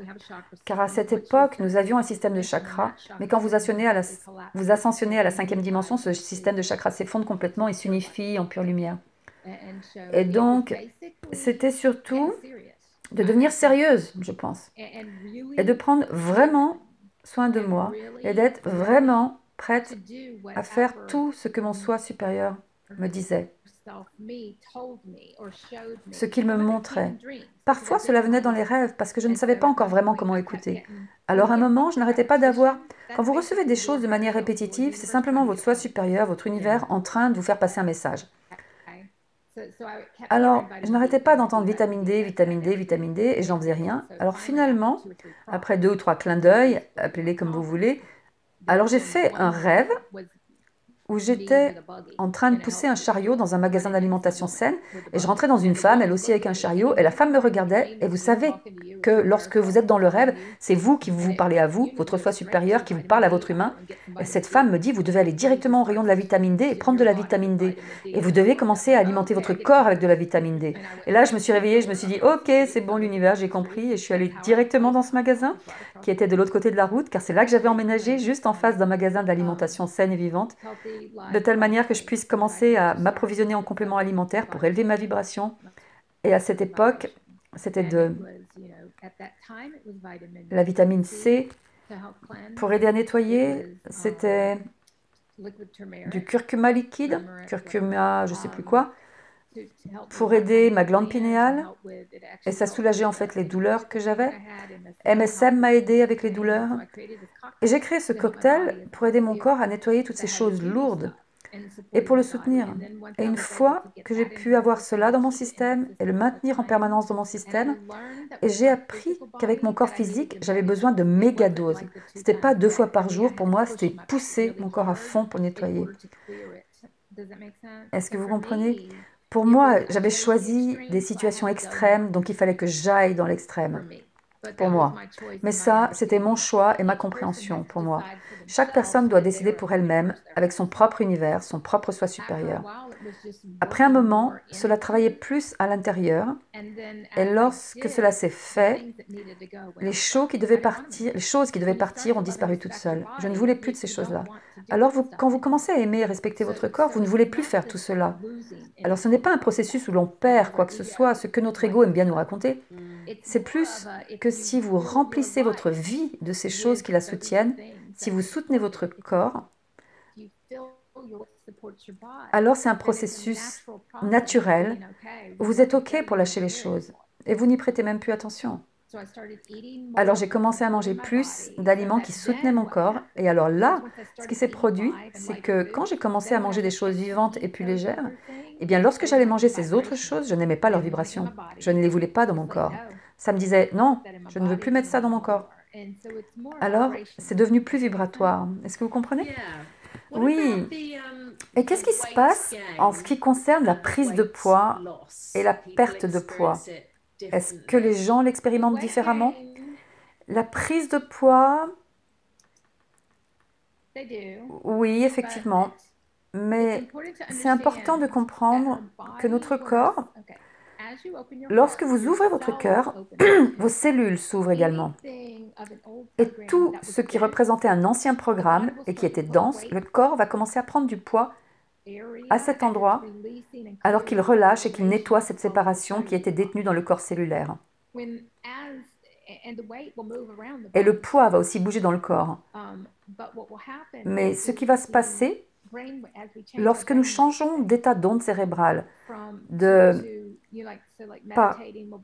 Speaker 1: car à cette époque, nous avions un système de chakras, mais quand vous ascensionnez à la 5e dimension, ce système de chakras s'effondre complètement et s'unifie en pure lumière. Et donc, c'était surtout de devenir sérieuse, je pense, et de prendre vraiment soin de moi et d'être vraiment prête à faire tout ce que mon soi supérieur me disait, ce qu'il me montrait. Parfois, cela venait dans les rêves parce que je ne savais pas encore vraiment comment écouter. Alors, à un moment, je n'arrêtais pas d'avoir... Quand vous recevez des choses de manière répétitive, c'est simplement votre soi supérieur, votre univers en train de vous faire passer un message. Alors, je n'arrêtais pas d'entendre vitamine D, vitamine D, vitamine D, et je n'en faisais rien. Alors finalement, après 2 ou 3 clins d'œil, appelez-les comme vous voulez, alors j'ai fait un rêve où j'étais en train de pousser un chariot dans un magasin d'alimentation saine, et je rentrais dans une femme, elle aussi avec un chariot, et la femme me regardait, et vous savez que lorsque vous êtes dans le rêve, c'est vous qui vous parlez à vous, votre soi supérieur qui vous parle à votre humain, et cette femme me dit, vous devez aller directement au rayon de la vitamine D et prendre de la vitamine D, et vous devez commencer à alimenter votre corps avec de la vitamine D. Et là, je me suis réveillée, je me suis dit, ok, c'est bon l'univers, j'ai compris, et je suis allée directement dans ce magasin, qui était de l'autre côté de la route, car c'est là que j'avais emménagé, juste en face d'un magasin d'alimentation saine et vivante, de telle manière que je puisse commencer à m'approvisionner en compléments alimentaires pour élever ma vibration. Et à cette époque, c'était de la vitamine C pour aider à nettoyer. C'était du curcuma liquide, curcuma je ne sais plus quoi, pour aider ma glande pinéale. Et ça soulageait en fait les douleurs que j'avais. MSM m'a aidé avec les douleurs. Et j'ai créé ce cocktail pour aider mon corps à nettoyer toutes ces choses lourdes. et pour le soutenir. Et une fois que j'ai pu avoir cela dans mon système et le maintenir en permanence dans mon système, et j'ai appris qu'avec mon corps physique, j'avais besoin de méga doses. Ce n'était pas 2 fois par jour, pour moi, c'était pousser mon corps à fond pour nettoyer. Est-ce que vous comprenez? Pour moi, j'avais choisi des situations extrêmes, donc il fallait que j'aille dans l'extrême pour moi. Mais ça, c'était mon choix et ma compréhension pour moi. Chaque personne doit décider pour elle-même, avec son propre univers, son propre soi supérieur. Après un moment, cela travaillait plus à l'intérieur, et lorsque cela s'est fait, les choses qui devaient partir ont disparu toutes seules. Je ne voulais plus de ces choses-là. Alors, quand vous commencez à aimer et respecter votre corps, vous ne voulez plus faire tout cela. Alors, ce n'est pas un processus où l'on perd quoi que ce soit, ce que notre ego aime bien nous raconter. C'est plus que si vous remplissez votre vie de ces choses qui la soutiennent, si vous soutenez votre corps, alors c'est un processus naturel où vous êtes OK pour lâcher les choses et vous n'y prêtez même plus attention. Alors j'ai commencé à manger plus d'aliments qui soutenaient mon corps. Et alors là, ce qui s'est produit, c'est que quand j'ai commencé à manger des choses vivantes et plus légères, eh bien lorsque j'allais manger ces autres choses, je n'aimais pas leurs vibrations. Je ne les voulais pas dans mon corps. Ça me disait, non, je ne veux plus mettre ça dans mon corps. Alors, c'est devenu plus vibratoire. Est-ce que vous comprenez? Oui. Et qu'est-ce qui se passe en ce qui concerne la prise de poids et la perte de poids? Est-ce que les gens l'expérimentent différemment? La prise de poids, oui, effectivement. Mais c'est important de comprendre que notre corps, lorsque vous ouvrez votre cœur, vos cellules s'ouvrent également. Et tout ce qui représentait un ancien programme et qui était dense, le corps va commencer à prendre du poids à cet endroit, alors qu'il relâche et qu'il nettoie cette séparation qui était détenue dans le corps cellulaire. Et le poids va aussi bouger dans le corps. Mais ce qui va se passer, lorsque nous changeons d'état d'onde cérébrale,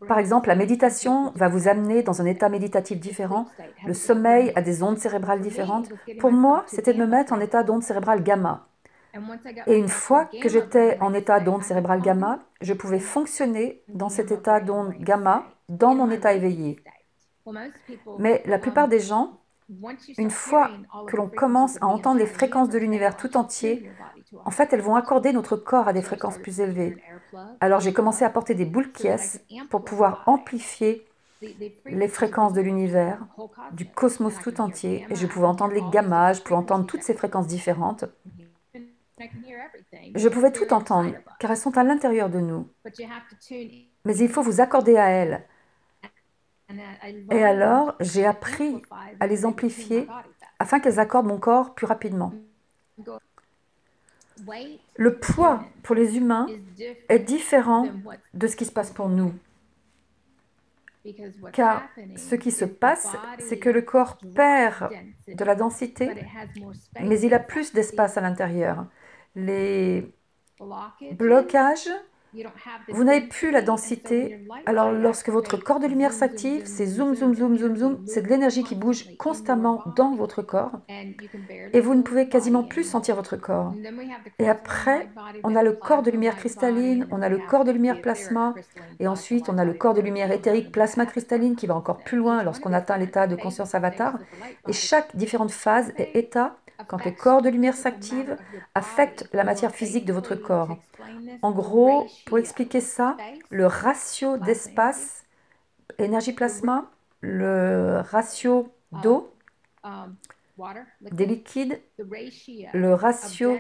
Speaker 1: par exemple, la méditation va vous amener dans un état méditatif différent, le sommeil a des ondes cérébrales différentes. Pour moi, c'était de me mettre en état d'onde cérébrale gamma. Et une fois que j'étais en état d'onde cérébrale gamma, je pouvais fonctionner dans cet état d'onde gamma, dans mon état éveillé. Mais la plupart des gens, une fois que l'on commence à entendre les fréquences de l'univers tout entier, en fait, elles vont accorder notre corps à des fréquences plus élevées. Alors j'ai commencé à porter des boules Kies pour pouvoir amplifier les fréquences de l'univers, du cosmos tout entier, et je pouvais entendre les gammas, je pouvais entendre toutes ces fréquences différentes. Je pouvais tout entendre, car elles sont à l'intérieur de nous. Mais il faut vous accorder à elles. Et alors, j'ai appris à les amplifier afin qu'elles accordent mon corps plus rapidement. Le poids pour les humains est différent de ce qui se passe pour nous. Car ce qui se passe, c'est que le corps perd de la densité, mais il a plus d'espace à l'intérieur. Les blocages, vous n'avez plus la densité. Alors lorsque votre corps de lumière s'active, c'est zoom, zoom, zoom, zoom, zoom, c'est de l'énergie qui bouge constamment dans votre corps et vous ne pouvez quasiment plus sentir votre corps. Et après, on a le corps de lumière cristalline, on a le corps de lumière plasma et ensuite on a le corps de lumière éthérique plasma cristalline qui va encore plus loin lorsqu'on atteint l'état de conscience avatar. Et chaque différente phase et état, quand le corps de lumière s'active, affecte la matière physique de votre corps. En gros, pour expliquer ça, le ratio d'espace, énergie plasma, le ratio d'eau, des liquides, le ratio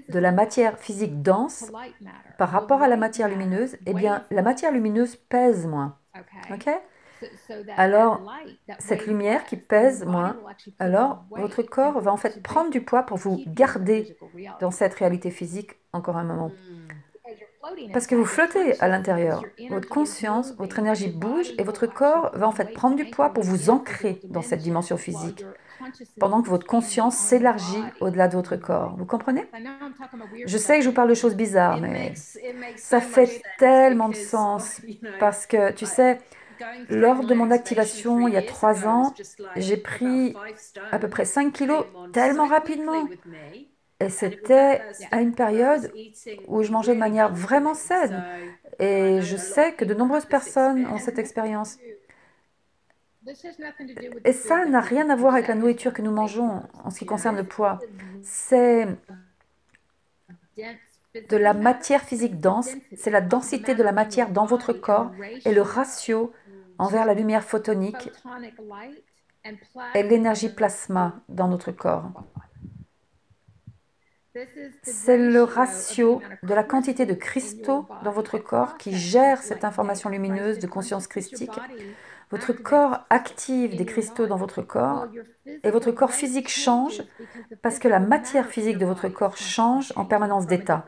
Speaker 1: de la matière physique dense par rapport à la matière lumineuse, eh bien, la matière lumineuse pèse moins. Ok? Alors, cette lumière qui pèse moins, alors votre corps va en fait prendre du poids pour vous garder dans cette réalité physique encore un moment. Parce que vous flottez à l'intérieur, votre conscience, votre énergie bouge et votre corps va en fait prendre du poids pour vous ancrer dans cette dimension physique, pendant que votre conscience s'élargit au-delà de votre corps. Vous comprenez? Je sais que je vous parle de choses bizarres, mais ça fait tellement de sens parce que, tu sais, lors de mon activation il y a 3 ans, j'ai pris à peu près 5 kilos tellement rapidement. Et c'était à une période où je mangeais de manière vraiment saine. Et je sais que de nombreuses personnes ont cette expérience. Et ça n'a rien à voir avec la nourriture que nous mangeons en ce qui concerne le poids. C'est de la matière physique dense, c'est la densité de la matière dans votre corps et le ratio envers la lumière photonique et l'énergie plasma dans notre corps. C'est le ratio de la quantité de cristaux dans votre corps qui gère cette information lumineuse de conscience christique. Votre corps active des cristaux dans votre corps et votre corps physique change parce que la matière physique de votre corps change en permanence d'état,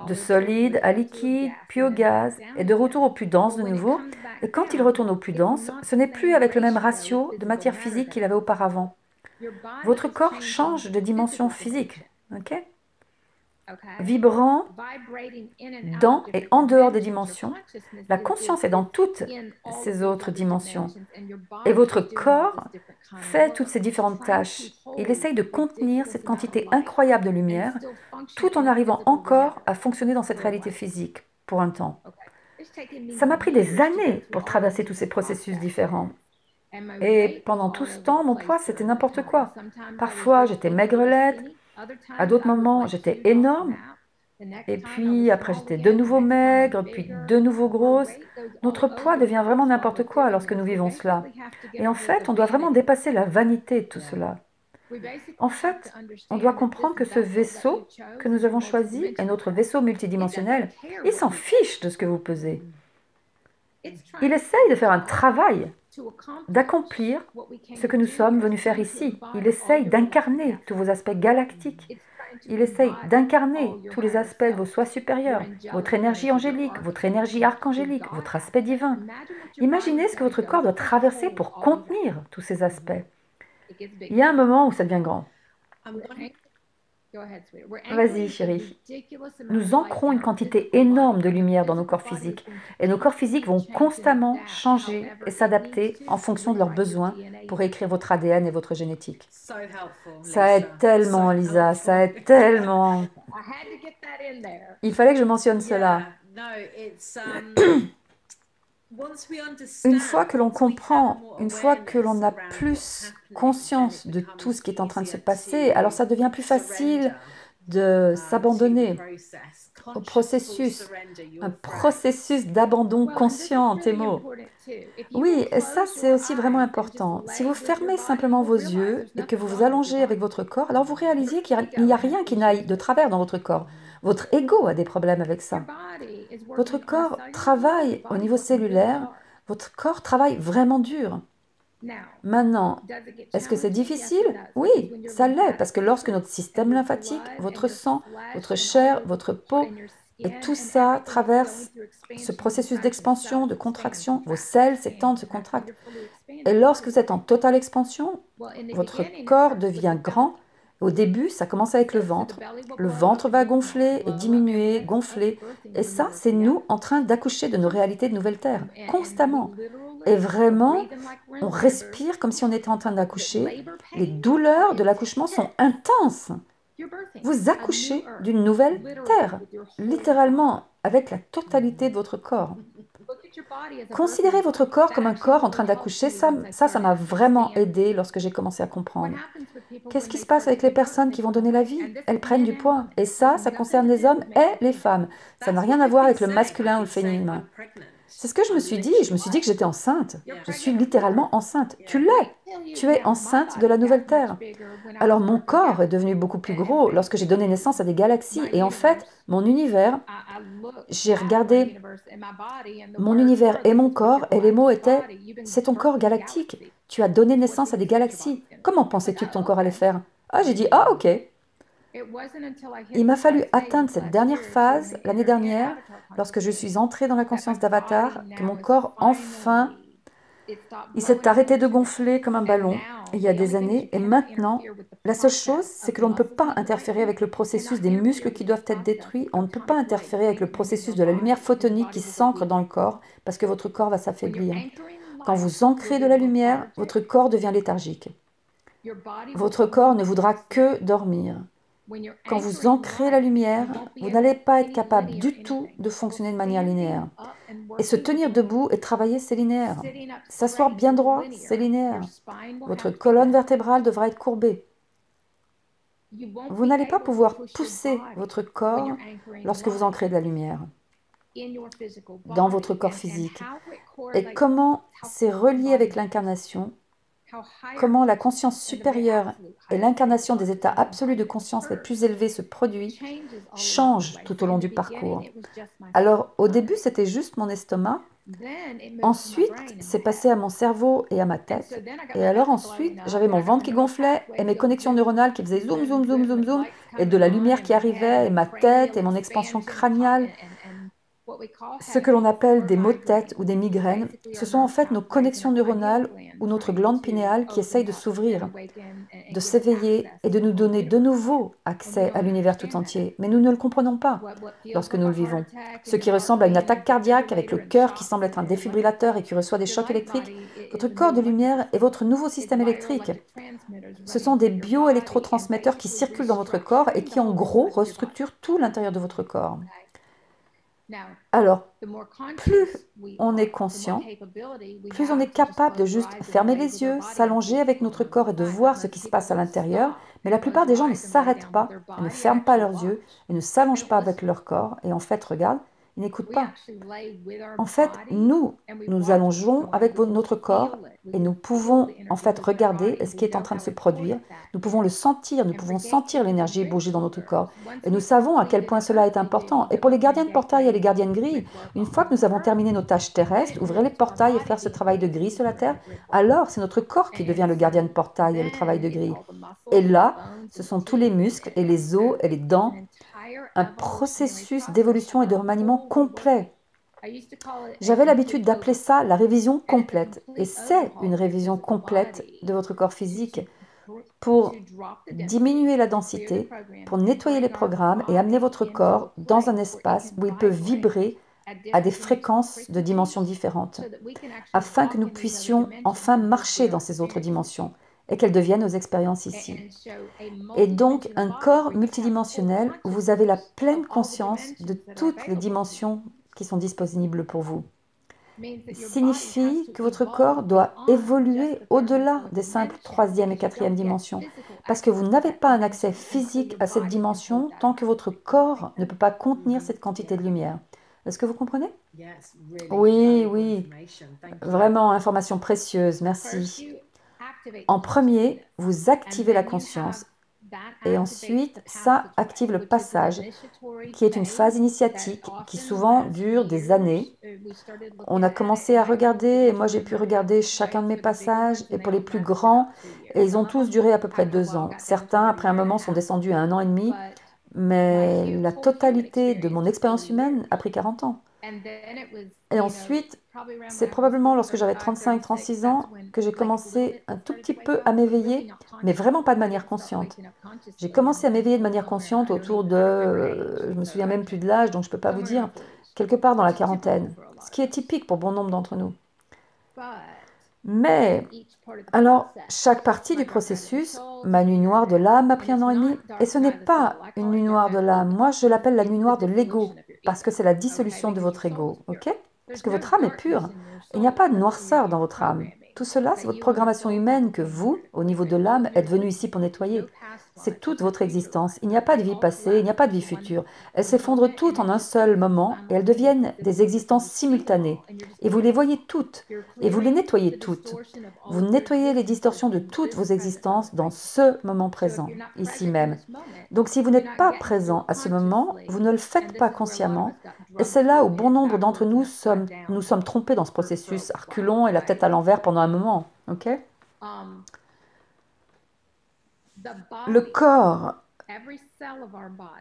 Speaker 1: de solide à liquide, puis au gaz, et de retour au plus dense de nouveau. Et quand il retourne au plus dense, ce n'est plus avec le même ratio de matière physique qu'il avait auparavant. Votre corps change de dimension physique, ok? Vibrant dans et en dehors des dimensions. La conscience est dans toutes ces autres dimensions. Et votre corps fait toutes ces différentes tâches. Il essaye de contenir cette quantité incroyable de lumière, tout en arrivant encore à fonctionner dans cette réalité physique pour un temps. Ça m'a pris des années pour traverser tous ces processus différents. Et pendant tout ce temps, mon poids, c'était n'importe quoi. Parfois, j'étais maigrelette, à d'autres moments, j'étais énorme, et puis après, j'étais de nouveau maigre, puis de nouveau grosse. Notre poids devient vraiment n'importe quoi lorsque nous vivons cela. Et en fait, on doit vraiment dépasser la vanité de tout cela. En fait, on doit comprendre que ce vaisseau que nous avons choisi est notre vaisseau multidimensionnel. Il s'en fiche de ce que vous pesez. Il essaye de faire un travail, d'accomplir ce que nous sommes venus faire ici. Il essaye d'incarner tous vos aspects galactiques. Il essaye d'incarner tous les aspects de vos soi supérieurs, votre énergie angélique, votre énergie archangélique, votre aspect divin. Imaginez ce que votre corps doit traverser pour contenir tous ces aspects. Il y a un moment où ça devient grand. Vas-y, chérie. Nous ancrons une quantité énorme de lumière dans nos corps physiques. Et nos corps physiques vont constamment changer et s'adapter en fonction de leurs besoins pour écrire votre ADN et votre génétique. Ça aide tellement, Lisa, ça aide tellement. Il fallait que je mentionne cela. Une fois que l'on comprend, une fois que l'on a plus conscience de tout ce qui est en train de se passer, alors ça devient plus facile de s'abandonner au processus, un processus d'abandon conscient, tes mots. Oui, et ça c'est aussi vraiment important. Si vous fermez simplement vos yeux et que vous vous allongez avec votre corps, alors vous réalisez qu'il n'y a rien qui n'aille de travers dans votre corps. Votre ego a des problèmes avec ça. Votre corps travaille au niveau cellulaire, votre corps travaille vraiment dur. Maintenant, est-ce que c'est difficile? Oui, ça l'est, parce que lorsque notre système lymphatique, votre sang, votre chair, votre peau, et tout ça traverse ce processus d'expansion, de contraction, vos selles s'étendent, se contractent. Et lorsque vous êtes en totale expansion, votre corps devient grand. Au début, ça commence avec le ventre. Le ventre va gonfler et diminuer, gonfler. Et ça, c'est nous en train d'accoucher de nos réalités de nouvelle terre, constamment. Et vraiment, on respire comme si on était en train d'accoucher. Les douleurs de l'accouchement sont intenses. Vous accouchez d'une nouvelle terre, littéralement, avec la totalité de votre corps. Considérez votre corps comme un corps en train d'accoucher. Ça m'a vraiment aidé lorsque j'ai commencé à comprendre. Qu'est-ce qui se passe avec les personnes qui vont donner la vie? Elles prennent du poids. Et ça concerne les hommes et les femmes. Ça n'a rien à voir avec le masculin ou le féminin. C'est ce que je me suis dit. Je me suis dit que j'étais enceinte. Je suis littéralement enceinte. Tu l'es. Tu es enceinte de la nouvelle Terre. Alors mon corps est devenu beaucoup plus gros lorsque j'ai donné naissance à des galaxies. Et en fait, mon univers, j'ai regardé mon univers et mon corps, et les mots étaient « c'est ton corps galactique. Tu as donné naissance à des galaxies. Comment pensais-tu que ton corps allait faire ?» Ah, j'ai dit « ah, ok ». Il m'a fallu atteindre cette dernière phase l'année dernière, lorsque je suis entrée dans la conscience d'Avatar, que mon corps, enfin, il s'est arrêté de gonfler comme un ballon il y a des années. Et maintenant, la seule chose, c'est que l'on ne peut pas interférer avec le processus des muscles qui doivent être détruits. On ne peut pas interférer avec le processus de la lumière photonique qui s'ancre dans le corps, parce que votre corps va s'affaiblir. Quand vous ancrez de la lumière, votre corps devient léthargique. Votre corps ne voudra que dormir. Quand vous ancrez la lumière, vous n'allez pas être capable du tout de fonctionner de manière linéaire. Et se tenir debout et travailler, c'est linéaire. S'asseoir bien droit, c'est linéaire. Votre colonne vertébrale devra être courbée. Vous n'allez pas pouvoir pousser votre corps lorsque vous ancrez de la lumière dans votre corps physique. Et comment c'est relié avec l'incarnation, comment la conscience supérieure et l'incarnation des états absolus de conscience les plus élevés se produit, change tout au long du parcours. Alors, au début, c'était juste mon estomac. Ensuite, c'est passé à mon cerveau et à ma tête. Et alors ensuite, j'avais mon ventre qui gonflait et mes connexions neuronales qui faisaient zoom, zoom, zoom, zoom, zoom, et de la lumière qui arrivait, et ma tête et mon expansion crâniale. Ce que l'on appelle des maux de tête ou des migraines, ce sont en fait nos connexions neuronales ou notre glande pinéale qui essaye de s'ouvrir, de s'éveiller et de nous donner de nouveau accès à l'univers tout entier. Mais nous ne le comprenons pas lorsque nous le vivons. Ce qui ressemble à une attaque cardiaque avec le cœur qui semble être un défibrillateur et qui reçoit des chocs électriques, votre corps de lumière est votre nouveau système électrique. Ce sont des bioélectrotransmetteurs qui circulent dans votre corps et qui en gros restructurent tout l'intérieur de votre corps. Alors, plus on est conscient, plus on est capable de juste fermer les yeux, s'allonger avec notre corps et de voir ce qui se passe à l'intérieur. Mais la plupart des gens ne s'arrêtent pas, et ne ferment pas leurs yeux, et ne s'allongent pas avec leur corps. Et en fait, regarde, ils n'écoutent pas. En fait, nous allongeons avec notre corps et nous pouvons en fait regarder ce qui est en train de se produire. Nous pouvons le sentir, nous pouvons sentir l'énergie bouger dans notre corps. Et nous savons à quel point cela est important. Et pour les gardiens de portail et les gardiennes grilles, une fois que nous avons terminé nos tâches terrestres, ouvrir les portails et faire ce travail de grille sur la Terre, alors c'est notre corps qui devient le gardien de portail et le travail de grille. Et là, ce sont tous les muscles et les os et les dents, un processus d'évolution et de remaniement complet. J'avais l'habitude d'appeler ça la révision complète. Et c'est une révision complète de votre corps physique pour diminuer la densité, pour nettoyer les programmes et amener votre corps dans un espace où il peut vibrer à des fréquences de dimensions différentes, afin que nous puissions enfin marcher dans ces autres dimensions et qu'elles deviennent nos expériences ici. Et donc, un corps multidimensionnel où vous avez la pleine conscience de toutes les dimensions qui sont disponibles pour vous signifie que votre corps doit évoluer au-delà des simples troisième et quatrième dimensions, parce que vous n'avez pas un accès physique à cette dimension tant que votre corps ne peut pas contenir cette quantité de lumière. Est-ce que vous comprenez? Oui, oui, vraiment, information précieuse, merci. En premier, vous activez la conscience et ensuite, ça active le passage, qui est une phase initiatique qui souvent dure des années. On a commencé à regarder, et moi j'ai pu regarder chacun de mes passages, et pour les plus grands, et ils ont tous duré à peu près 2 ans. Certains, après un moment, sont descendus à 1 an et demi, mais la totalité de mon expérience humaine a pris 40 ans. Et ensuite, c'est probablement lorsque j'avais 35-36 ans que j'ai commencé un tout petit peu à m'éveiller, mais vraiment pas de manière consciente. J'ai commencé à m'éveiller de manière consciente autour de, je me souviens même plus de l'âge, donc je ne peux pas vous dire, quelque part dans la quarantaine, ce qui est typique pour bon nombre d'entre nous. Mais, alors, chaque partie du processus, ma nuit noire de l'âme m'a pris 1 an et demi, et ce n'est pas une nuit noire de l'âme, moi je l'appelle la nuit noire de l'ego, parce que c'est la dissolution de votre ego, ok? Parce que votre âme est pure, il n'y a pas de noirceur dans votre âme. Tout cela, c'est votre programmation humaine que vous, au niveau de l'âme, êtes venu ici pour nettoyer. C'est toute votre existence. Il n'y a pas de vie passée, il n'y a pas de vie future. Elles s'effondrent toutes en un seul moment et elles deviennent des existences simultanées. Et vous les voyez toutes et vous les nettoyez toutes. Vous nettoyez les distorsions de toutes vos existences dans ce moment présent, ici même. Donc si vous n'êtes pas présent à ce moment, vous ne le faites pas consciemment. Et c'est là où bon nombre d'entre nous sommes trompés dans ce processus, à reculons et la tête à l'envers pendant un moment. Ok? Le corps,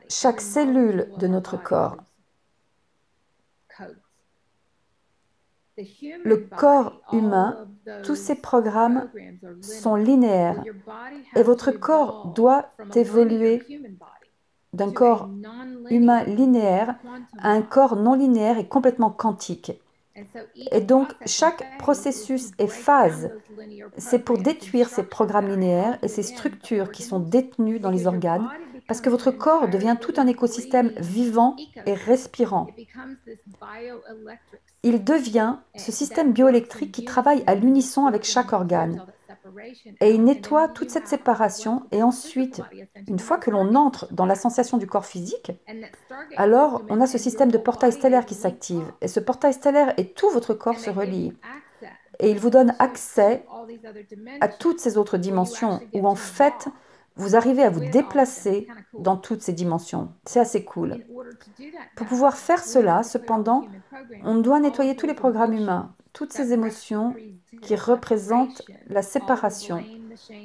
Speaker 1: chaque cellule de notre corps, le corps humain, tous ces programmes sont linéaires et votre corps doit évoluer d'un corps humain linéaire à un corps non linéaire et complètement quantique. Et donc, chaque processus et phase, c'est pour détruire ces programmes linéaires et ces structures qui sont détenues dans les organes, parce que votre corps devient tout un écosystème vivant et respirant. Il devient ce système bioélectrique qui travaille à l'unisson avec chaque organe. Et il nettoie toute cette séparation. Et ensuite, une fois que l'on entre dans la sensation du corps physique, alors on a ce système de portail stellaire qui s'active. Et ce portail stellaire et tout votre corps se relient. Et il vous donne accès à toutes ces autres dimensions où en fait, vous arrivez à vous déplacer dans toutes ces dimensions. C'est assez cool. Pour pouvoir faire cela, cependant, on doit nettoyer tous les programmes humains, toutes ces émotions qui représentent la séparation,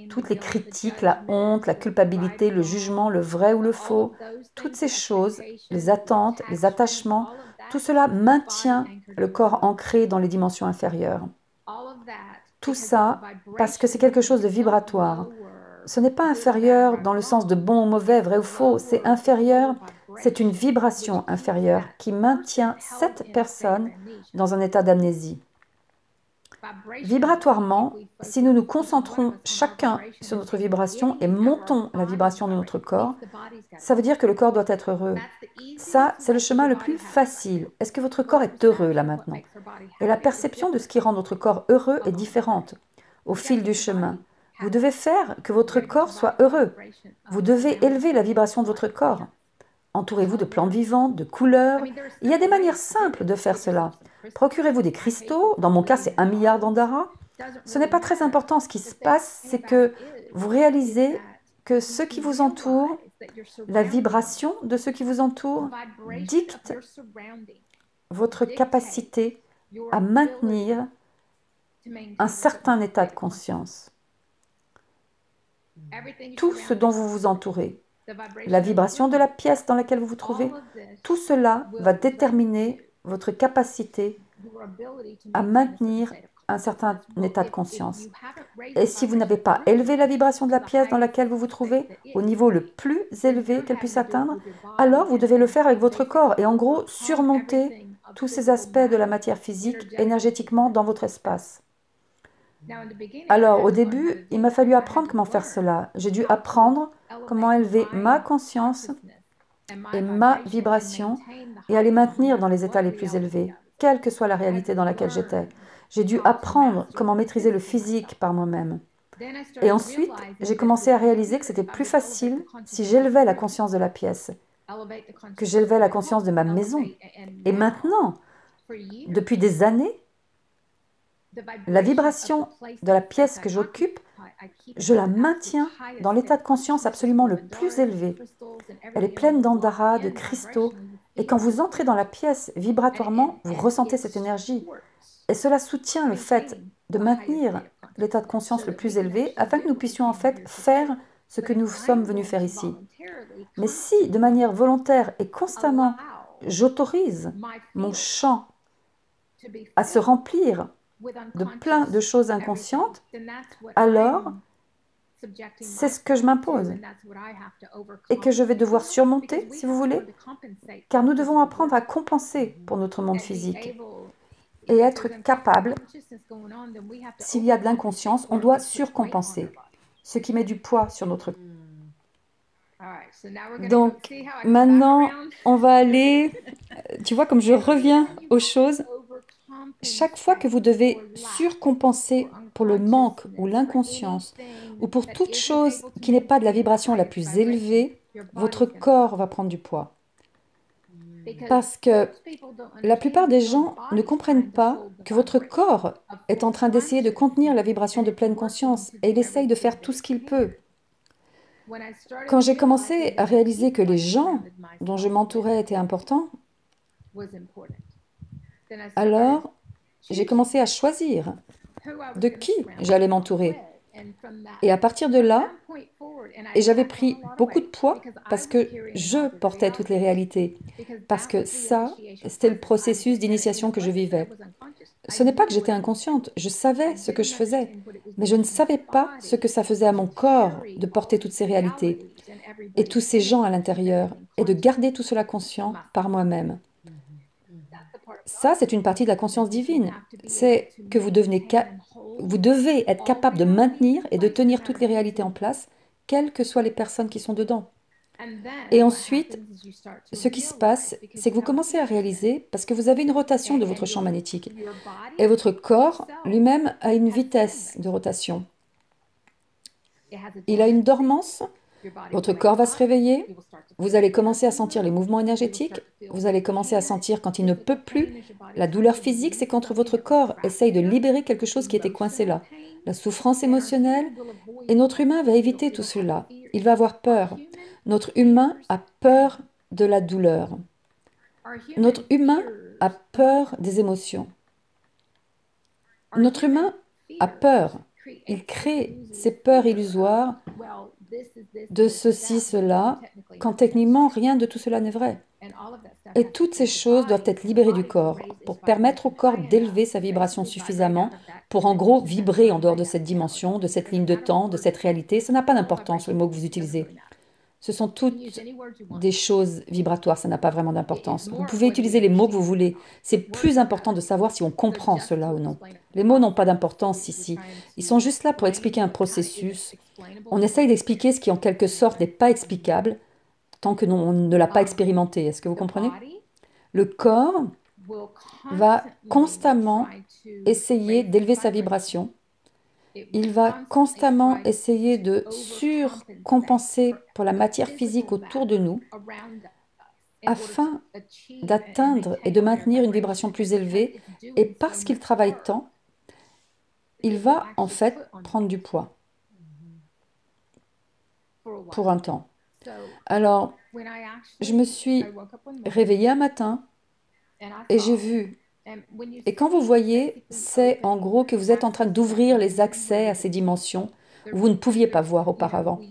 Speaker 1: toutes les critiques, la honte, la culpabilité, le jugement, le vrai ou le faux, toutes ces choses, les attentes, les attachements, tout cela maintient le corps ancré dans les dimensions inférieures. Tout ça parce que c'est quelque chose de vibratoire. Ce n'est pas inférieur dans le sens de bon ou mauvais, vrai ou faux, c'est inférieur, c'est une vibration inférieure qui maintient cette personne dans un état d'amnésie. Vibratoirement, si nous nous concentrons chacun sur notre vibration et montons la vibration de notre corps, ça veut dire que le corps doit être heureux. Ça, c'est le chemin le plus facile. Est-ce que votre corps est heureux là maintenant? Et la perception de ce qui rend notre corps heureux est différente au fil du chemin. Vous devez faire que votre corps soit heureux. Vous devez élever la vibration de votre corps. Entourez-vous de plantes vivantes, de couleurs. Il y a des manières simples de faire cela. Procurez-vous des cristaux. Dans mon cas, c'est 1 milliard d'Andara. Ce n'est pas très important. Ce qui se passe, c'est que vous réalisez que ce qui vous entoure, la vibration de ce qui vous entoure, dicte votre capacité à maintenir un certain état de conscience. Tout ce dont vous vous entourez, la vibration de la pièce dans laquelle vous vous trouvez, tout cela va déterminer votre capacité à maintenir un certain état de conscience. Et si vous n'avez pas élevé la vibration de la pièce dans laquelle vous vous trouvez au niveau le plus élevé qu'elle puisse atteindre, alors vous devez le faire avec votre corps et en gros surmonter tous ces aspects de la matière physique énergétiquement dans votre espace. Alors, au début, il m'a fallu apprendre comment faire cela. J'ai dû apprendre comment élever ma conscience et ma vibration et à les maintenir dans les états les plus élevés, quelle que soit la réalité dans laquelle j'étais. J'ai dû apprendre comment maîtriser le physique par moi-même. Et ensuite, j'ai commencé à réaliser que c'était plus facile si j'élevais la conscience de la pièce, que j'élevais la conscience de ma maison. Et maintenant, depuis des années, la vibration de la pièce que j'occupe, je la maintiens dans l'état de conscience absolument le plus élevé. Elle est pleine d'andara, de cristaux, et quand vous entrez dans la pièce, vibratoirement, vous ressentez cette énergie. Et cela soutient le fait de maintenir l'état de conscience le plus élevé afin que nous puissions en fait faire ce que nous sommes venus faire ici. Mais si, de manière volontaire et constamment, j'autorise mon champ à se remplir de plein de choses inconscientes, alors c'est ce que je m'impose et que je vais devoir surmonter, si vous voulez, car nous devons apprendre à compenser pour notre monde physique et être capable, s'il y a de l'inconscience, on doit surcompenser, ce qui met du poids sur notre corps. Donc, maintenant, on va aller, tu vois, comme je reviens aux choses, chaque fois que vous devez surcompenser pour le manque ou l'inconscience, ou pour toute chose qui n'est pas de la vibration la plus élevée, votre corps va prendre du poids. Parce que la plupart des gens ne comprennent pas que votre corps est en train d'essayer de contenir la vibration de pleine conscience et il essaye de faire tout ce qu'il peut. Quand j'ai commencé à réaliser que les gens dont je m'entourais étaient importants, alors j'ai commencé à choisir de qui j'allais m'entourer. Et à partir de là, et j'avais pris beaucoup de poids parce que je portais toutes les réalités, parce que ça, c'était le processus d'initiation que je vivais. Ce n'est pas que j'étais inconsciente, je savais ce que je faisais, mais je ne savais pas ce que ça faisait à mon corps de porter toutes ces réalités et tous ces gens à l'intérieur et de garder tout cela conscient par moi-même. Ça, c'est une partie de la conscience divine. C'est que vous devez être capable de maintenir et de tenir toutes les réalités en place, quelles que soient les personnes qui sont dedans. Et ensuite, ce qui se passe, c'est que vous commencez à réaliser, parce que vous avez une rotation de votre champ magnétique, et votre corps lui-même a une vitesse de rotation. Il a une dormance, votre corps va se réveiller, vous allez commencer à sentir les mouvements énergétiques, vous allez commencer à sentir quand il ne peut plus. La douleur physique, c'est quand votre corps essaye de libérer quelque chose qui était coincé là. La souffrance émotionnelle, et notre humain va éviter tout cela. Il va avoir peur. Notre humain a peur de la douleur. Notre humain a peur des émotions. Notre humain a peur. Il crée ces peurs illusoires de ceci, cela, quand techniquement rien de tout cela n'est vrai. Et toutes ces choses doivent être libérées du corps pour permettre au corps d'élever sa vibration suffisamment pour en gros vibrer en dehors de cette dimension, de cette ligne de temps, de cette réalité. Ça n'a pas d'importance le mot que vous utilisez. Ce sont toutes des choses vibratoires, ça n'a pas vraiment d'importance. Vous pouvez utiliser les mots que vous voulez. C'est plus important de savoir si on comprend cela ou non. Les mots n'ont pas d'importance ici. Ils sont juste là pour expliquer un processus. On essaye d'expliquer ce qui en quelque sorte n'est pas explicable tant que on ne l'a pas expérimenté. Est-ce que vous comprenez? Le corps va constamment essayer d'élever sa vibration. Il va constamment essayer de surcompenser pour la matière physique autour de nous afin d'atteindre et de maintenir une vibration plus élevée. Et parce qu'il travaille tant, il va en fait prendre du poids pour un temps. Alors, je me suis réveillée un matin et j'ai vu. Et quand vous voyez, c'est en gros que vous êtes en train d'ouvrir les accès à ces dimensions où vous ne pouviez pas voir auparavant.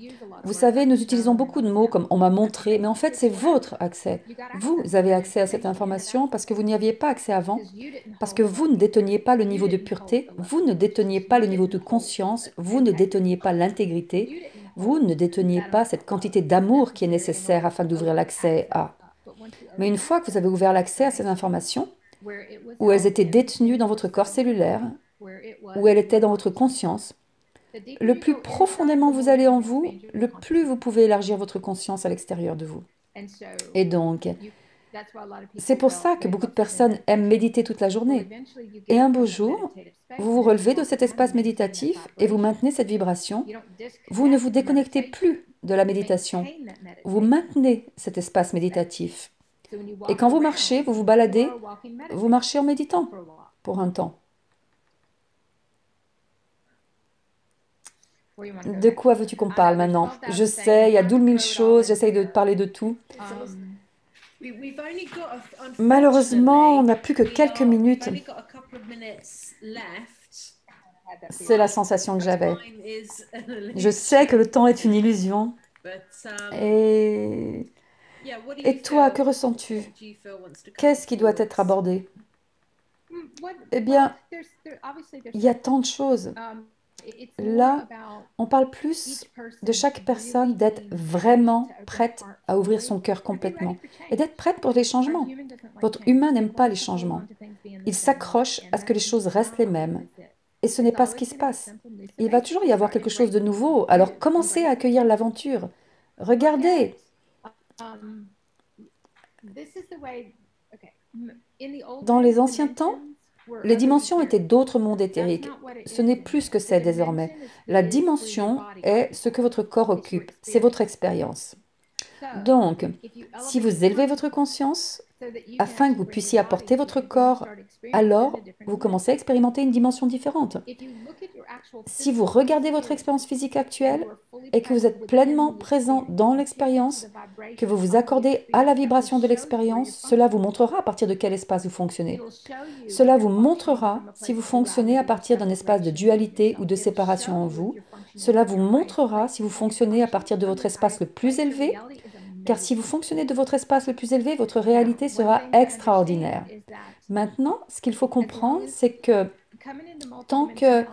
Speaker 1: Vous savez, nous utilisons beaucoup de mots comme on m'a montré, mais en fait, c'est votre accès. Vous avez accès à cette information parce que vous n'y aviez pas accès avant, parce que vous ne déteniez pas le niveau de pureté, vous ne déteniez pas le niveau de conscience, vous ne déteniez pas l'intégrité, vous ne déteniez pas cette quantité d'amour qui est nécessaire afin d'ouvrir l'accès à. Mais une fois que vous avez ouvert l'accès à ces informations, où elles étaient détenues dans votre corps cellulaire, où elles étaient dans votre conscience, le plus profondément vous allez en vous, le plus vous pouvez élargir votre conscience à l'extérieur de vous. Et donc, c'est pour ça que beaucoup de personnes aiment méditer toute la journée. Et un beau jour, vous vous relevez de cet espace méditatif et vous maintenez cette vibration. Vous ne vous déconnectez plus de la méditation. Vous maintenez cet espace méditatif. Et quand vous marchez, vous vous baladez, vous marchez en méditant pour un temps. De quoi veux-tu qu'on parle maintenant? Je sais, il y a 12 000 choses, j'essaye de parler de tout. Malheureusement, on n'a plus que quelques minutes. C'est la sensation que j'avais. Je sais que le temps est une illusion. Et toi, que ressens-tu? Qu'est-ce qui doit être abordé? Eh bien, il y a tant de choses. Là, on parle plus de chaque personne d'être vraiment prête à ouvrir son cœur complètement et d'être prête pour les changements. Votre humain n'aime pas les changements. Il s'accroche à ce que les choses restent les mêmes. Et ce n'est pas ce qui se passe. Il va toujours y avoir quelque chose de nouveau. Alors commencez à accueillir l'aventure. Regardez. Dans les anciens temps, les dimensions étaient d'autres mondes éthériques. Ce n'est plus ce que c'est désormais. La dimension est ce que votre corps occupe. C'est votre expérience. Donc, si vous élevez votre conscience, afin que vous puissiez apporter votre corps, alors vous commencez à expérimenter une dimension différente. Si vous regardez votre expérience physique actuelle et que vous êtes pleinement présent dans l'expérience, que vous vous accordez à la vibration de l'expérience, cela vous montrera à partir de quel espace vous fonctionnez. Cela vous montrera si vous fonctionnez à partir d'un espace de dualité ou de séparation en vous. Cela vous montrera si vous fonctionnez à partir de votre espace le plus élevé, car si vous fonctionnez de votre espace le plus élevé, votre réalité sera extraordinaire. Maintenant, ce qu'il faut comprendre, c'est que tant que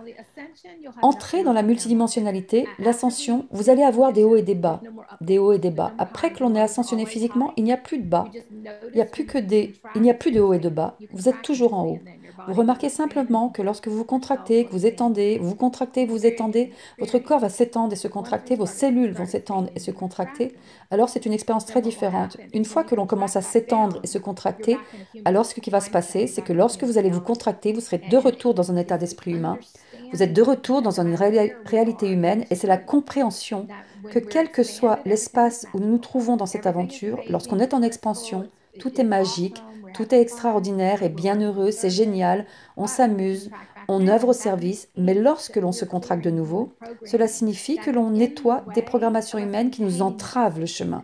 Speaker 1: entrez dans la multidimensionnalité, l'ascension, vous allez avoir des hauts et des bas, des hauts et des bas. Après que l'on est ascensionné physiquement, il n'y a plus de bas, il n'y a plus de hauts et de bas, vous êtes toujours en haut. Vous remarquez simplement que lorsque vous vous contractez, que vous étendez, vous contractez, vous étendez, votre corps va s'étendre et se contracter, vos cellules vont s'étendre et se contracter. Alors c'est une expérience très différente. Une fois que l'on commence à s'étendre et se contracter, alors ce qui va se passer, c'est que lorsque vous allez vous contracter, vous serez de retour dans un état d'esprit humain. Vous êtes de retour dans une réalité humaine et c'est la compréhension que quel que soit l'espace où nous nous trouvons dans cette aventure, lorsqu'on est en expansion, tout est magique, tout est extraordinaire et bienheureux, c'est génial, on s'amuse, on œuvre au service, mais lorsque l'on se contracte de nouveau, cela signifie que l'on nettoie des programmations humaines qui nous entravent le chemin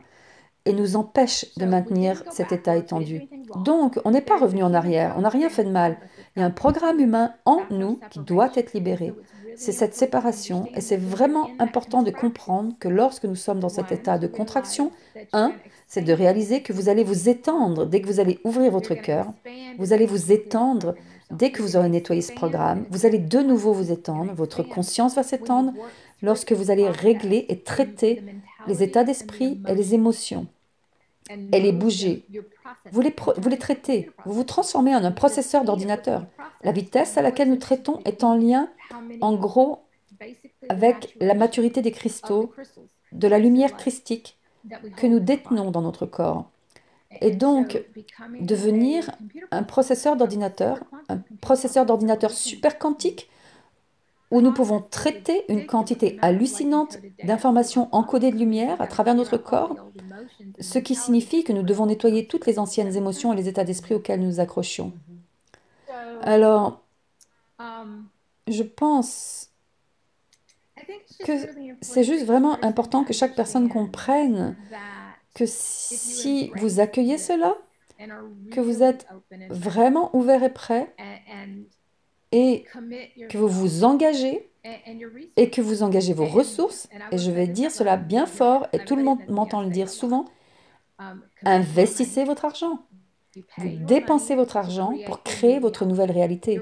Speaker 1: et nous empêchent de maintenir cet état étendu. Donc, on n'est pas revenu en arrière, on n'a rien fait de mal. Il y a un programme humain en nous qui doit être libéré. C'est cette séparation et c'est vraiment important de comprendre que lorsque nous sommes dans cet état de contraction, un, c'est de réaliser que vous allez vous étendre dès que vous allez ouvrir votre cœur. Vous allez vous étendre dès que vous aurez nettoyé ce programme. Vous allez de nouveau vous étendre. Votre conscience va s'étendre lorsque vous allez régler et traiter les états d'esprit et les émotions et les bouger. Vous les traitez. Vous vous transformez en un processeur d'ordinateur. La vitesse à laquelle nous traitons est en lien, en gros, avec la maturité des cristaux, de la lumière christique que nous détenons dans notre corps. Et donc, devenir un processeur d'ordinateur super quantique, où nous pouvons traiter une quantité hallucinante d'informations encodées de lumière à travers notre corps, ce qui signifie que nous devons nettoyer toutes les anciennes émotions et les états d'esprit auxquels nous nous accrochions. Alors, je pense que c'est juste vraiment important que chaque personne comprenne que si vous accueillez cela, que vous êtes vraiment ouvert et prêt, et que vous vous engagez, et que vous engagez vos ressources, et je vais dire cela bien fort, et tout le monde m'entend le dire souvent, investissez votre argent. Vous dépensez votre argent pour créer votre nouvelle réalité.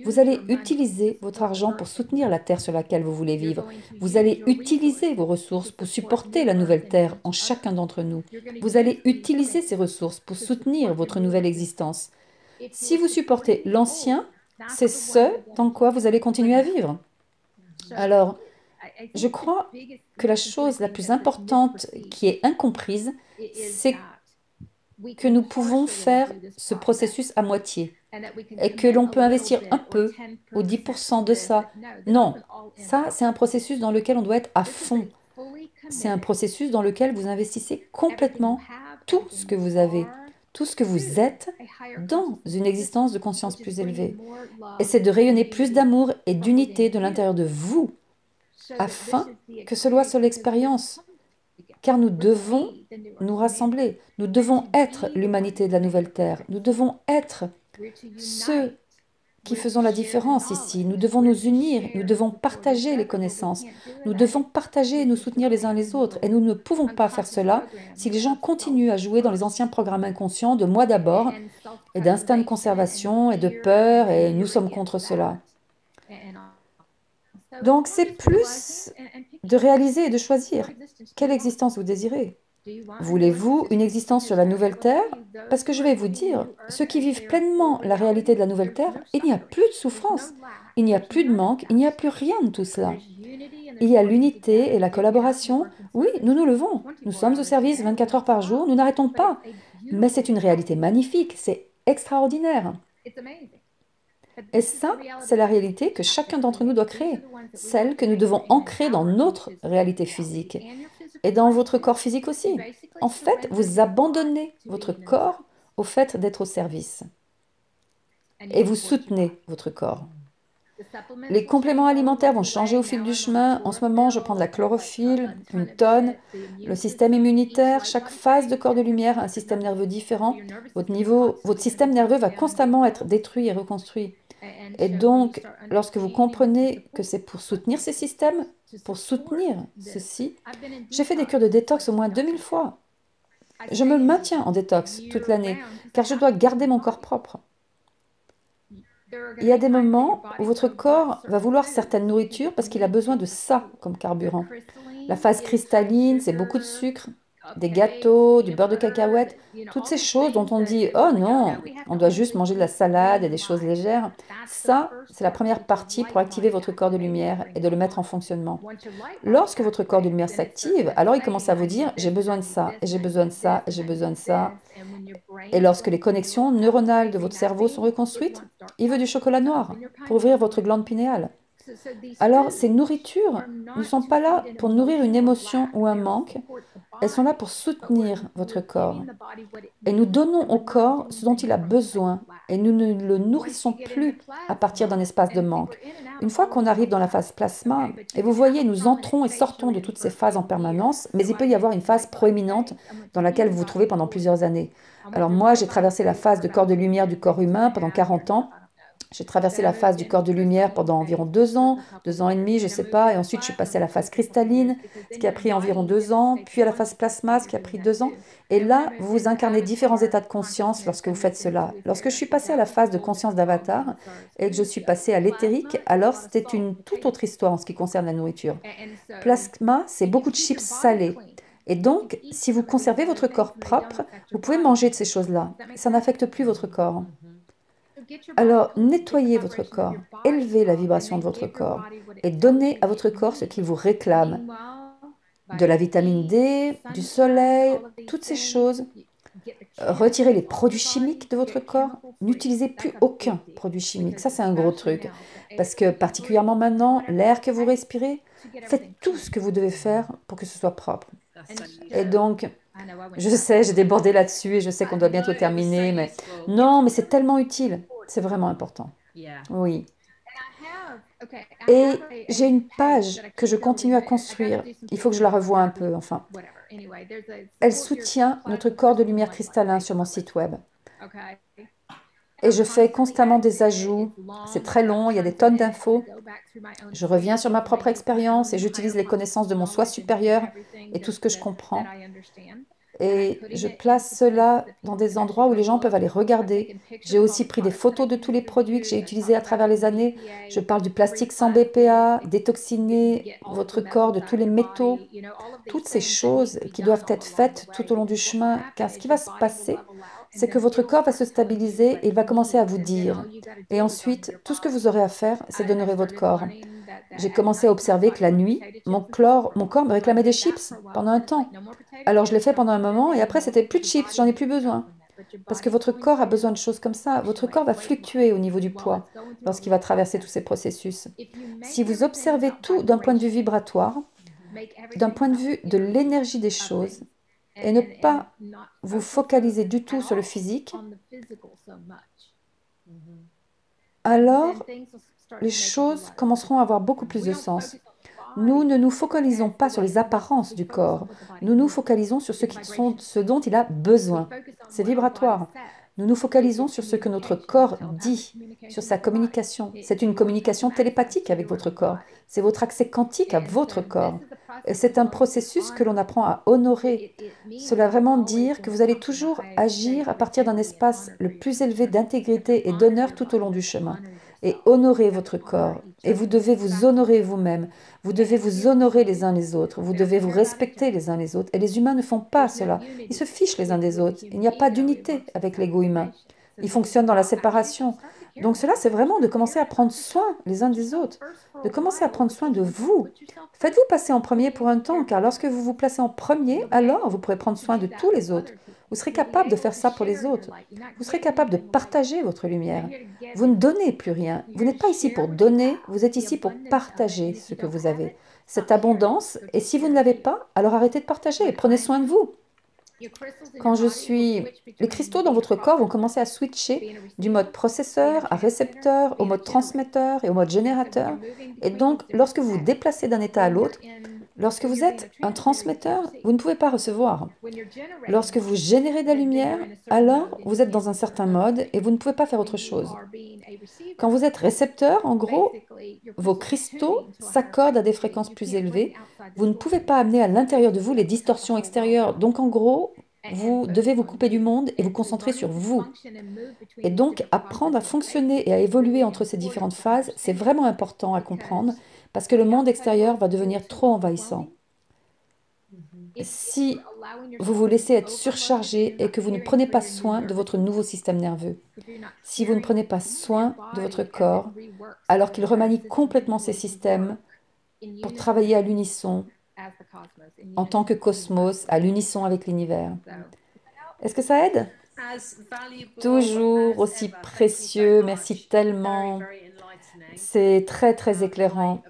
Speaker 1: Vous allez utiliser votre argent pour soutenir la terre sur laquelle vous voulez vivre. Vous allez utiliser vos ressources pour supporter la nouvelle terre en chacun d'entre nous. Vous allez utiliser ces ressources pour soutenir votre nouvelle existence. Si vous supportez l'ancien, c'est ce dans quoi vous allez continuer à vivre. Alors, je crois que la chose la plus importante qui est incomprise, c'est que nous pouvons faire ce processus à moitié et que l'on peut investir un peu ou 10% de ça. Non, ça, c'est un processus dans lequel on doit être à fond. C'est un processus dans lequel vous investissez complètement tout ce que vous avez, tout ce que vous êtes dans une existence de conscience plus élevée. Et c'est de rayonner plus d'amour et d'unité de l'intérieur de vous afin que cela soit l'expérience. Car nous devons nous rassembler. Nous devons être l'humanité de la nouvelle terre. Nous devons être ceux qui faisons la différence ici. Nous devons nous unir. Nous devons partager les connaissances. Nous devons partager et nous soutenir les uns les autres. Et nous ne pouvons pas faire cela si les gens continuent à jouer dans les anciens programmes inconscients de moi d'abord et d'instinct de conservation et de peur, et nous sommes contre cela. Donc c'est plus de réaliser et de choisir quelle existence vous désirez. Voulez-vous une existence sur la nouvelle terre? Parce que je vais vous dire, ceux qui vivent pleinement la réalité de la nouvelle terre, il n'y a plus de souffrance, il n'y a plus de manque, il n'y a plus rien de tout cela. Il y a l'unité et la collaboration. Oui, nous nous levons, nous sommes au service 24 heures par jour, nous n'arrêtons pas. Mais c'est une réalité magnifique, c'est extraordinaire. Et ça, c'est la réalité que chacun d'entre nous doit créer, celle que nous devons ancrer dans notre réalité physique et dans votre corps physique aussi. En fait, vous abandonnez votre corps au fait d'être au service et vous soutenez votre corps. Les compléments alimentaires vont changer au fil du chemin. En ce moment, je prends de la chlorophylle, une tonne. Le système immunitaire, chaque phase de corps de lumière a un système nerveux différent. Votre système nerveux va constamment être détruit et reconstruit. Et donc, lorsque vous comprenez que c'est pour soutenir ces systèmes, pour soutenir ceci, j'ai fait des cures de détox au moins 2000 fois. Je me maintiens en détox toute l'année, car je dois garder mon corps propre. Il y a des moments où votre corps va vouloir certaines nourritures parce qu'il a besoin de ça comme carburant. La phase cristalline, c'est beaucoup de sucre. des gâteaux, du beurre de cacahuète, toutes ces choses dont on dit, oh non, on doit juste manger de la salade et des choses légères. Ça, c'est la première partie pour activer votre corps de lumière et de le mettre en fonctionnement. Lorsque votre corps de lumière s'active, alors il commence à vous dire, j'ai besoin de ça, et j'ai besoin de ça, et j'ai besoin de ça. Et lorsque les connexions neuronales de votre cerveau sont reconstruites, il veut du chocolat noir pour ouvrir votre glande pinéale. Alors, ces nourritures ne sont pas là pour nourrir une émotion ou un manque, elles sont là pour soutenir votre corps. Et nous donnons au corps ce dont il a besoin et nous ne le nourrissons plus à partir d'un espace de manque. Une fois qu'on arrive dans la phase plasma, et vous voyez, nous entrons et sortons de toutes ces phases en permanence, mais il peut y avoir une phase proéminente dans laquelle vous vous trouvez pendant plusieurs années. Alors moi, j'ai traversé la phase de corps de lumière du corps humain pendant 40 ans. J'ai traversé la phase du corps de lumière pendant environ 2 ans et demi, je ne sais pas, et ensuite je suis passée à la phase cristalline, ce qui a pris environ 2 ans, puis à la phase plasma, ce qui a pris 2 ans. Et là, vous incarnez différents états de conscience lorsque vous faites cela. Lorsque je suis passée à la phase de conscience d'avatar et que je suis passée à l'éthérique, alors c'était une toute autre histoire en ce qui concerne la nourriture. Plasma, c'est beaucoup de chips salés. Et donc, si vous conservez votre corps propre, vous pouvez manger de ces choses-là. Ça n'affecte plus votre corps. Alors, nettoyez votre corps, élevez la vibration de votre corps et donnez à votre corps ce qu'il vous réclame. De la vitamine D, du soleil, toutes ces choses. Retirez les produits chimiques de votre corps. N'utilisez plus aucun produit chimique. Ça, c'est un gros truc. Parce que particulièrement maintenant, l'air que vous respirez, faites tout ce que vous devez faire pour que ce soit propre. Et donc, je sais, j'ai débordé là-dessus et je sais qu'on doit bientôt terminer, mais non, mais c'est tellement utile. C'est vraiment important. Oui. Et j'ai une page que je continue à construire. Il faut que je la revoie un peu, enfin. Elle soutient notre corps de lumière cristallin sur mon site web. Et je fais constamment des ajouts. C'est très long, il y a des tonnes d'infos. Je reviens sur ma propre expérience et j'utilise les connaissances de mon soi supérieur et tout ce que je comprends. Et je place cela dans des endroits où les gens peuvent aller regarder. J'ai aussi pris des photos de tous les produits que j'ai utilisés à travers les années. Je parle du plastique sans BPA, détoxiner votre corps de tous les métaux, toutes ces choses qui doivent être faites tout au long du chemin. Car ce qui va se passer, c'est que votre corps va se stabiliser et il va commencer à vous dire. Et ensuite, tout ce que vous aurez à faire, c'est d'honorer votre corps. J'ai commencé à observer que la nuit, mon corps me réclamait des chips pendant un temps. Alors je l'ai fait pendant un moment et après c'était plus de chips, j'en ai plus besoin. Parce que votre corps a besoin de choses comme ça. Votre corps va fluctuer au niveau du poids lorsqu'il va traverser tous ces processus. Si vous observez tout d'un point de vue vibratoire, d'un point de vue de l'énergie des choses, et ne pas vous focaliser du tout sur le physique, alors les choses commenceront à avoir beaucoup plus de sens. Nous ne nous focalisons pas sur les apparences du corps. Nous nous focalisons sur ce dont il a besoin. C'est vibratoire. Nous nous focalisons sur ce que notre corps dit, sur sa communication. C'est une communication télépathique avec votre corps. C'est votre accès quantique à votre corps. Et c'est un processus que l'on apprend à honorer. Cela veut vraiment dire que vous allez toujours agir à partir d'un espace le plus élevé d'intégrité et d'honneur tout au long du chemin. Et honorer votre corps. Et vous devez vous honorer vous-même. Vous devez vous honorer les uns les autres. Vous devez vous respecter les uns les autres. Et les humains ne font pas cela. Ils se fichent les uns des autres. Il n'y a pas d'unité avec l'ego humain. Ils fonctionnent dans la séparation. Donc cela, c'est vraiment de commencer à prendre soin les uns des autres. De commencer à prendre soin de vous. Faites-vous passer en premier pour un temps, car lorsque vous vous placez en premier, alors vous pourrez prendre soin de tous les autres. Vous serez capable de faire ça pour les autres. Vous serez capable de partager votre lumière. Vous ne donnez plus rien. Vous n'êtes pas ici pour donner, vous êtes ici pour partager ce que vous avez. Cette abondance, et si vous ne l'avez pas, alors arrêtez de partager. Prenez soin de vous. Les cristaux dans votre corps vont commencer à switcher du mode processeur à récepteur, au mode transmetteur et au mode générateur. Et donc, lorsque vous vous déplacez d'un état à l'autre, lorsque vous êtes un transmetteur, vous ne pouvez pas recevoir. Lorsque vous générez de la lumière, alors vous êtes dans un certain mode et vous ne pouvez pas faire autre chose. Quand vous êtes récepteur, en gros, vos cristaux s'accordent à des fréquences plus élevées. Vous ne pouvez pas amener à l'intérieur de vous les distorsions extérieures. Donc, en gros, vous devez vous couper du monde et vous concentrer sur vous. Et donc, apprendre à fonctionner et à évoluer entre ces différentes phases, c'est vraiment important à comprendre parce que le monde extérieur va devenir trop envahissant. si vous vous laissez être surchargé et que vous ne prenez pas soin de votre nouveau système nerveux, si vous ne prenez pas soin de votre corps, alors qu'il remanie complètement ses systèmes pour travailler à l'unisson, en tant que cosmos, à l'unisson avec l'univers. Est-ce que ça aide? Toujours aussi précieux, merci tellement. C'est très très éclairant.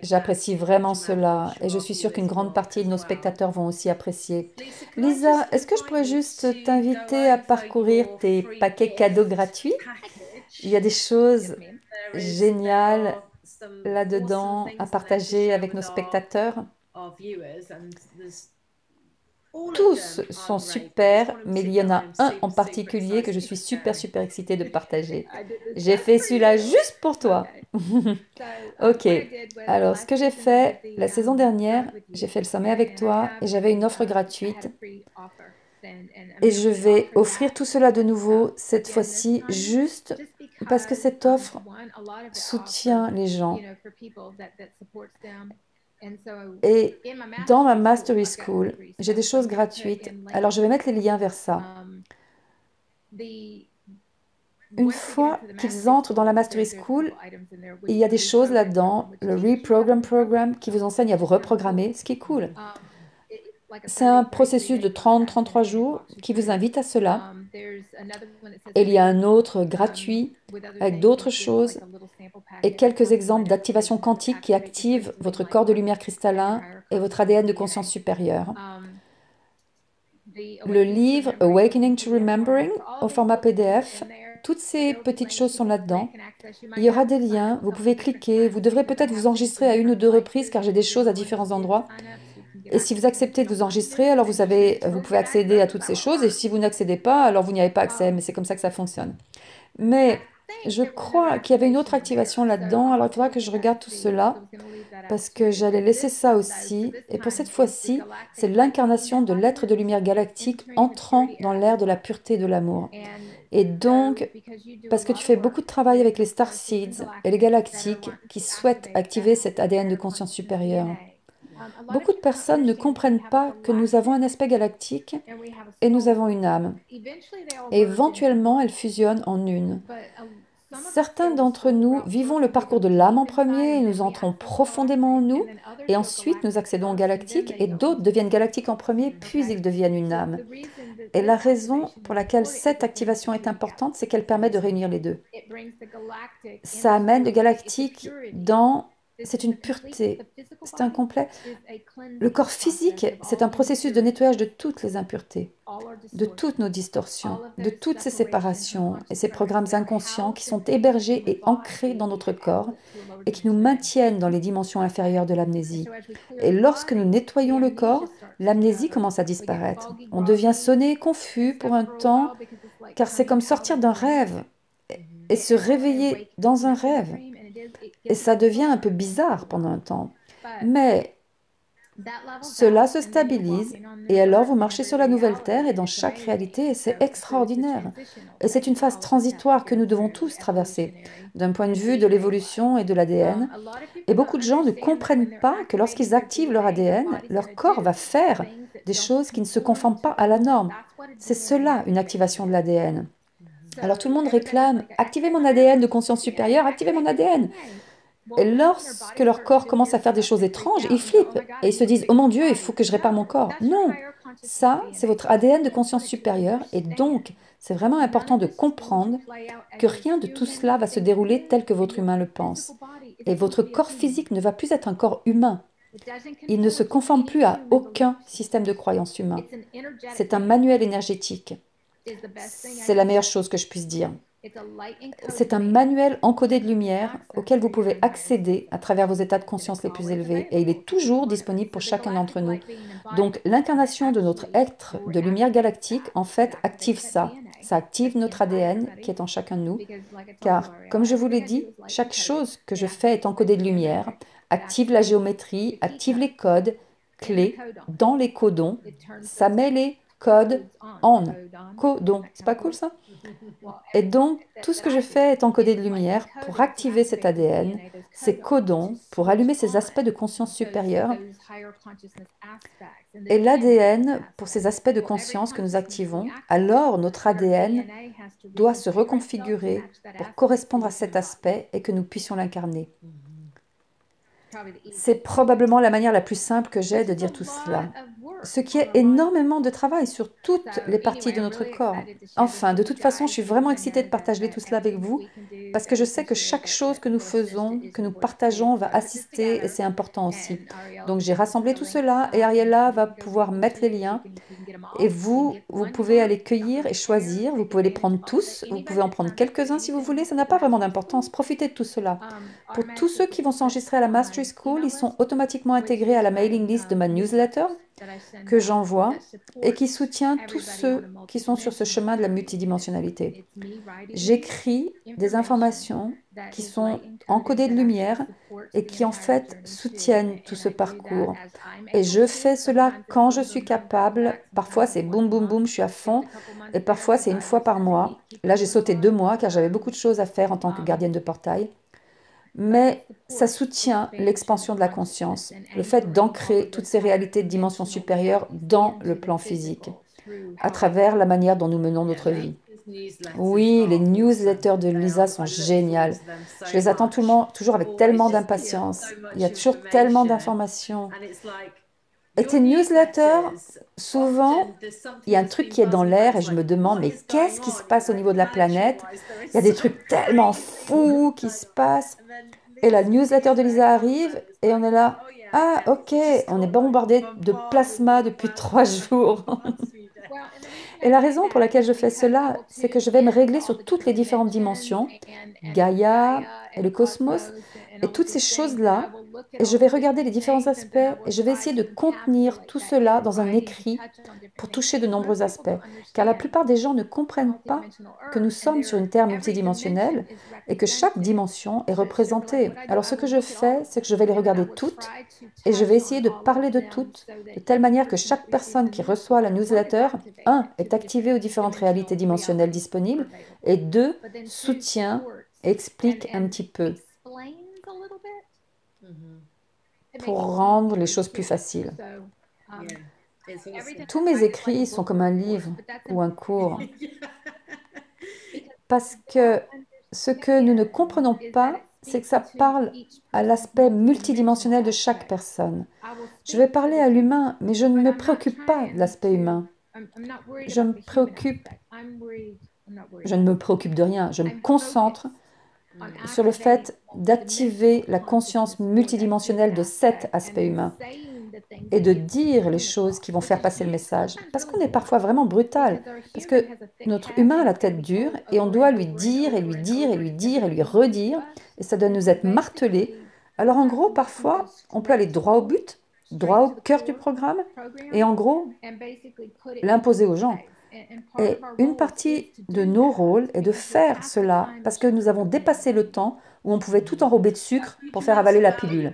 Speaker 1: J'apprécie vraiment cela et je suis sûre qu'une grande partie de nos spectateurs vont aussi apprécier. Lisa, est-ce que je pourrais juste t'inviter à parcourir tes paquets cadeaux gratuits? Il y a des choses géniales là-dedans à partager avec nos spectateurs. Tous sont super, mais il y en a un en particulier que je suis super excitée de partager. J'ai fait celui-là juste pour toi. Ok, alors ce que j'ai fait la saison dernière, j'ai fait le sommet avec toi et j'avais une offre gratuite. Et je vais offrir tout cela de nouveau cette fois-ci juste parce que cette offre soutient les gens. Et dans ma Mastery School, j'ai des choses gratuites. Alors je vais mettre les liens vers ça. Une fois qu'ils entrent dans la Mastery School, il y a des choses là-dedans, le Reprogram Program qui vous enseigne à vous reprogrammer, ce qui est cool. C'est un processus de 30-33 jours qui vous invite à cela. Et il y a un autre gratuit avec d'autres choses et quelques exemples d'activation quantique qui activent votre corps de lumière cristallin et votre ADN de conscience supérieure. Le livre Awakening to Remembering au format PDF, toutes ces petites choses sont là-dedans. Il y aura des liens, vous pouvez cliquer, vous devrez peut-être vous enregistrer à une ou deux reprises car j'ai des choses à différents endroits. Et si vous acceptez de vous enregistrer, alors vous pouvez accéder à toutes ces choses. Et si vous n'accédez pas, alors vous n'y avez pas accès. Mais c'est comme ça que ça fonctionne. Mais je crois qu'il y avait une autre activation là-dedans. Alors il faudra que je regarde tout cela parce que j'allais laisser ça aussi. Et pour cette fois-ci, c'est l'incarnation de l'être de lumière galactique entrant dans l'ère de la pureté et de l'amour. Et donc, parce que tu fais beaucoup de travail avec les Star Seeds et les galactiques qui souhaitent activer cet ADN de conscience supérieure. Beaucoup de personnes ne comprennent pas que nous avons un aspect galactique et nous avons une âme. Et éventuellement, elles fusionnent en une. Certains d'entre nous vivons le parcours de l'âme en premier et nous entrons profondément en nous, et ensuite nous accédons au galactique, et d'autres deviennent galactiques en premier, puis ils deviennent une âme. Et la raison pour laquelle cette activation est importante, c'est qu'elle permet de réunir les deux. Ça amène le galactique dans... C'est une pureté, c'est un complet. Le corps physique, c'est un processus de nettoyage de toutes les impuretés, de toutes nos distorsions, de toutes ces séparations et ces programmes inconscients qui sont hébergés et ancrés dans notre corps et qui nous maintiennent dans les dimensions inférieures de l'amnésie. Et lorsque nous nettoyons le corps, l'amnésie commence à disparaître. On devient sonné, confus pour un temps, car c'est comme sortir d'un rêve et se réveiller dans un rêve. Et ça devient un peu bizarre pendant un temps. Mais cela se stabilise et alors vous marchez sur la nouvelle terre et dans chaque réalité et c'est extraordinaire. Et c'est une phase transitoire que nous devons tous traverser d'un point de vue de l'évolution et de l'ADN. Et beaucoup de gens ne comprennent pas que lorsqu'ils activent leur ADN, leur corps va faire des choses qui ne se conforment pas à la norme. C'est cela une activation de l'ADN. Alors tout le monde réclame « Activez mon ADN de conscience supérieure, activez mon ADN !» Et lorsque leur corps commence à faire des choses étranges, ils flippent et ils se disent « Oh mon Dieu, il faut que je répare mon corps !» Non, ça, c'est votre ADN de conscience supérieure et donc, c'est vraiment important de comprendre que rien de tout cela va se dérouler tel que votre humain le pense. Et votre corps physique ne va plus être un corps humain. Il ne se conforme plus à aucun système de croyance humain. C'est un manuel énergétique. C'est la meilleure chose que je puisse dire. C'est un manuel encodé de lumière auquel vous pouvez accéder à travers vos états de conscience les plus élevés et il est toujours disponible pour chacun d'entre nous. Donc l'incarnation de notre être de lumière galactique en fait active ça. Ça active notre ADN qui est en chacun de nous car comme je vous l'ai dit, chaque chose que je fais est encodée de lumière, active la géométrie, active les codes, clés dans les codons, ça met les codes en codons. C'est pas cool ça? Et donc, tout ce que je fais est encodé de lumière pour activer cet ADN, ces codons pour allumer ces aspects de conscience supérieure et l'ADN pour ces aspects de conscience que nous activons, alors notre ADN doit se reconfigurer pour correspondre à cet aspect et que nous puissions l'incarner. C'est probablement la manière la plus simple que j'ai de dire tout cela, ce qui est énormément de travail sur toutes les parties de notre corps. Enfin, de toute façon, je suis vraiment excitée de partager tout cela avec vous, parce que je sais que chaque chose que nous faisons, que nous partageons, va assister, et c'est important aussi. Donc j'ai rassemblé tout cela, et Ariella va pouvoir mettre les liens, et vous pouvez aller cueillir et choisir, vous pouvez les prendre tous, vous pouvez en prendre quelques-uns si vous voulez, ça n'a pas vraiment d'importance, profitez de tout cela. Pour tous ceux qui vont s'enregistrer à la Mastery School, ils sont automatiquement intégrés à la mailing list de ma newsletter que j'envoie et qui soutient tous ceux qui sont sur ce chemin de la multidimensionnalité. J'écris des informations qui sont encodées de lumière et qui en fait soutiennent tout ce parcours. Et je fais cela quand je suis capable. Parfois c'est boum boum boum, je suis à fond, et parfois c'est une fois par mois. Là j'ai sauté 2 mois car j'avais beaucoup de choses à faire en tant que gardienne de portail. Mais ça soutient l'expansion de la conscience, le fait d'ancrer toutes ces réalités de dimension supérieure dans le plan physique, à travers la manière dont nous menons notre vie. Oui, les newsletters de Lisa sont géniales. Je les attends toujours avec tellement d'impatience. Il y a toujours tellement d'informations. Et tes newsletters, souvent, il y a un truc qui est dans l'air et je me demande, mais qu'est-ce qui se passe au niveau de la planète? Il y a des trucs tellement fous qui se passent. Et la newsletter de Lisa arrive et on est là, ah ok, on est bombardé de plasma depuis 3 jours. Et la raison pour laquelle je fais cela, c'est que je vais me régler sur toutes les différentes dimensions, Gaïa et le cosmos, et toutes ces choses-là, et je vais regarder les différents aspects, et je vais essayer de contenir tout cela dans un écrit pour toucher de nombreux aspects. Car la plupart des gens ne comprennent pas que nous sommes sur une Terre multidimensionnelle et que chaque dimension est représentée. Alors ce que je fais, c'est que je vais les regarder toutes, et je vais essayer de parler de toutes, de telle manière que chaque personne qui reçoit la newsletter, est activée aux différentes réalités dimensionnelles disponibles, et 2, soutient et explique un petit peu pour rendre les choses plus faciles. Tous mes écrits sont comme un livre ou un cours, parce que ce que nous ne comprenons pas, c'est que ça parle à l'aspect multidimensionnel de chaque personne. Je vais parler à l'humain, mais je ne me préoccupe pas de l'aspect humain. Je ne me préoccupe de rien, je me concentre sur le fait d'activer la conscience multidimensionnelle de cet aspect humain et de dire les choses qui vont faire passer le message. Parce qu'on est parfois vraiment brutal, parce que notre humain a la tête dure et on doit lui dire et lui dire et lui dire et lui redire, et ça doit nous être martelé. Alors en gros, parfois, on peut aller droit au but, droit au cœur du programme, et en gros, l'imposer aux gens. Et une partie de nos rôles est de faire cela parce que nous avons dépassé le temps où on pouvait tout enrober de sucre pour faire avaler la pilule.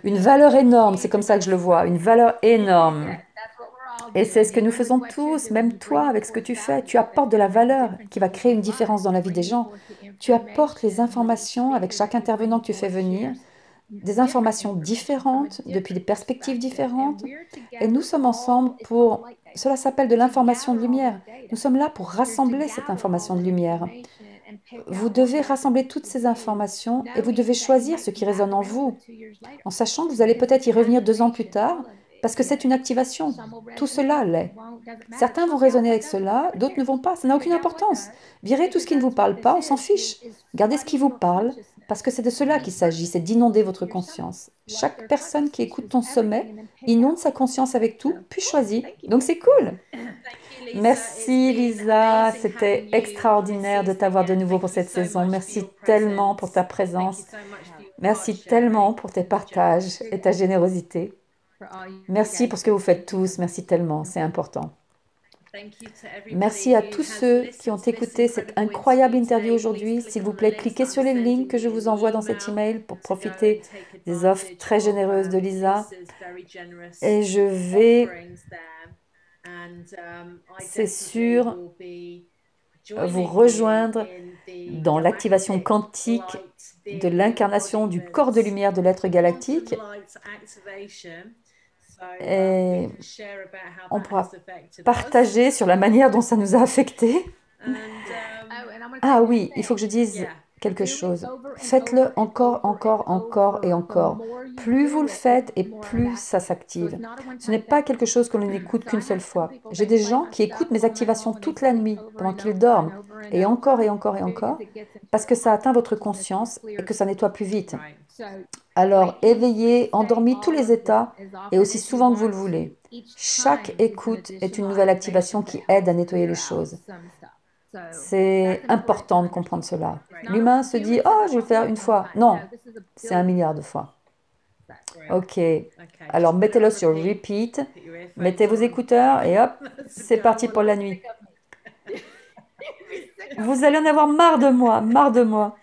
Speaker 1: Une valeur énorme, c'est comme ça que je le vois, une valeur énorme. Et c'est ce que nous faisons tous, même toi, avec ce que tu fais. Tu apportes de la valeur qui va créer une différence dans la vie des gens. Tu apportes les informations avec chaque intervenant que tu fais venir, des informations différentes, depuis des perspectives différentes. Et nous sommes ensemble pour... Cela s'appelle de l'information de lumière. Nous sommes là pour rassembler cette information de lumière. Vous devez rassembler toutes ces informations et vous devez choisir ce qui résonne en vous, en sachant que vous allez peut-être y revenir 2 ans plus tard, parce que c'est une activation. Tout cela l'est. Certains vont résonner avec cela, d'autres ne vont pas. Ça n'a aucune importance. Virez tout ce qui ne vous parle pas, on s'en fiche. Gardez ce qui vous parle, parce que c'est de cela qu'il s'agit, c'est d'inonder votre conscience. Chaque personne qui écoute ton sommet inonde sa conscience avec tout, puis choisit. Donc c'est cool. Merci Lisa, c'était extraordinaire de t'avoir de nouveau pour cette saison. Merci tellement pour ta présence. Merci tellement pour tes partages et ta générosité. Merci pour ce que vous faites tous. Merci tellement, c'est important. Merci à tous ceux qui ont écouté cette incroyable interview aujourd'hui. S'il vous plaît, cliquez sur les liens que je vous envoie dans cet email pour profiter des offres très généreuses de Lisa. Et je vais, c'est sûr, vous rejoindre dans l'activation quantique de l'incarnation du corps de lumière de l'être galactique et on pourra partager sur la manière dont ça nous a affectés. Ah oui, il faut que je dise quelque chose. Faites-le encore, encore, encore et encore. Plus vous le faites et plus ça s'active. Ce n'est pas quelque chose que l'on n'écoute qu'une seule fois. J'ai des gens qui écoutent mes activations toute la nuit pendant qu'ils dorment et encore et encore et encore parce que ça atteint votre conscience et que ça nettoie plus vite. Alors, éveillez, endormis tous les états et aussi souvent que vous le voulez. Chaque écoute est une nouvelle activation qui aide à nettoyer les choses. C'est important de comprendre cela. L'humain se dit, oh, je vais le faire une fois. Non, c'est 1 milliard de fois. Ok, alors mettez-le sur repeat, mettez vos écouteurs et hop, c'est parti pour la nuit. Vous allez en avoir marre de moi, marre de moi.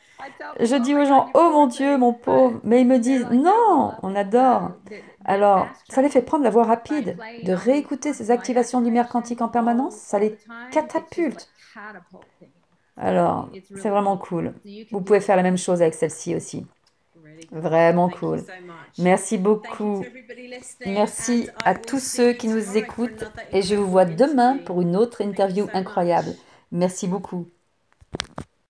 Speaker 1: Je dis aux gens, oh mon Dieu, mon pauvre, mais ils me disent, non, on adore. Alors, ça les fait prendre la voie rapide, de réécouter ces activations de lumière quantique en permanence, ça les catapulte. Alors, c'est vraiment cool. Vous pouvez faire la même chose avec celle-ci aussi. Vraiment cool. Merci beaucoup. Merci à tous ceux qui nous écoutent et je vous vois demain pour une autre interview incroyable. Merci beaucoup.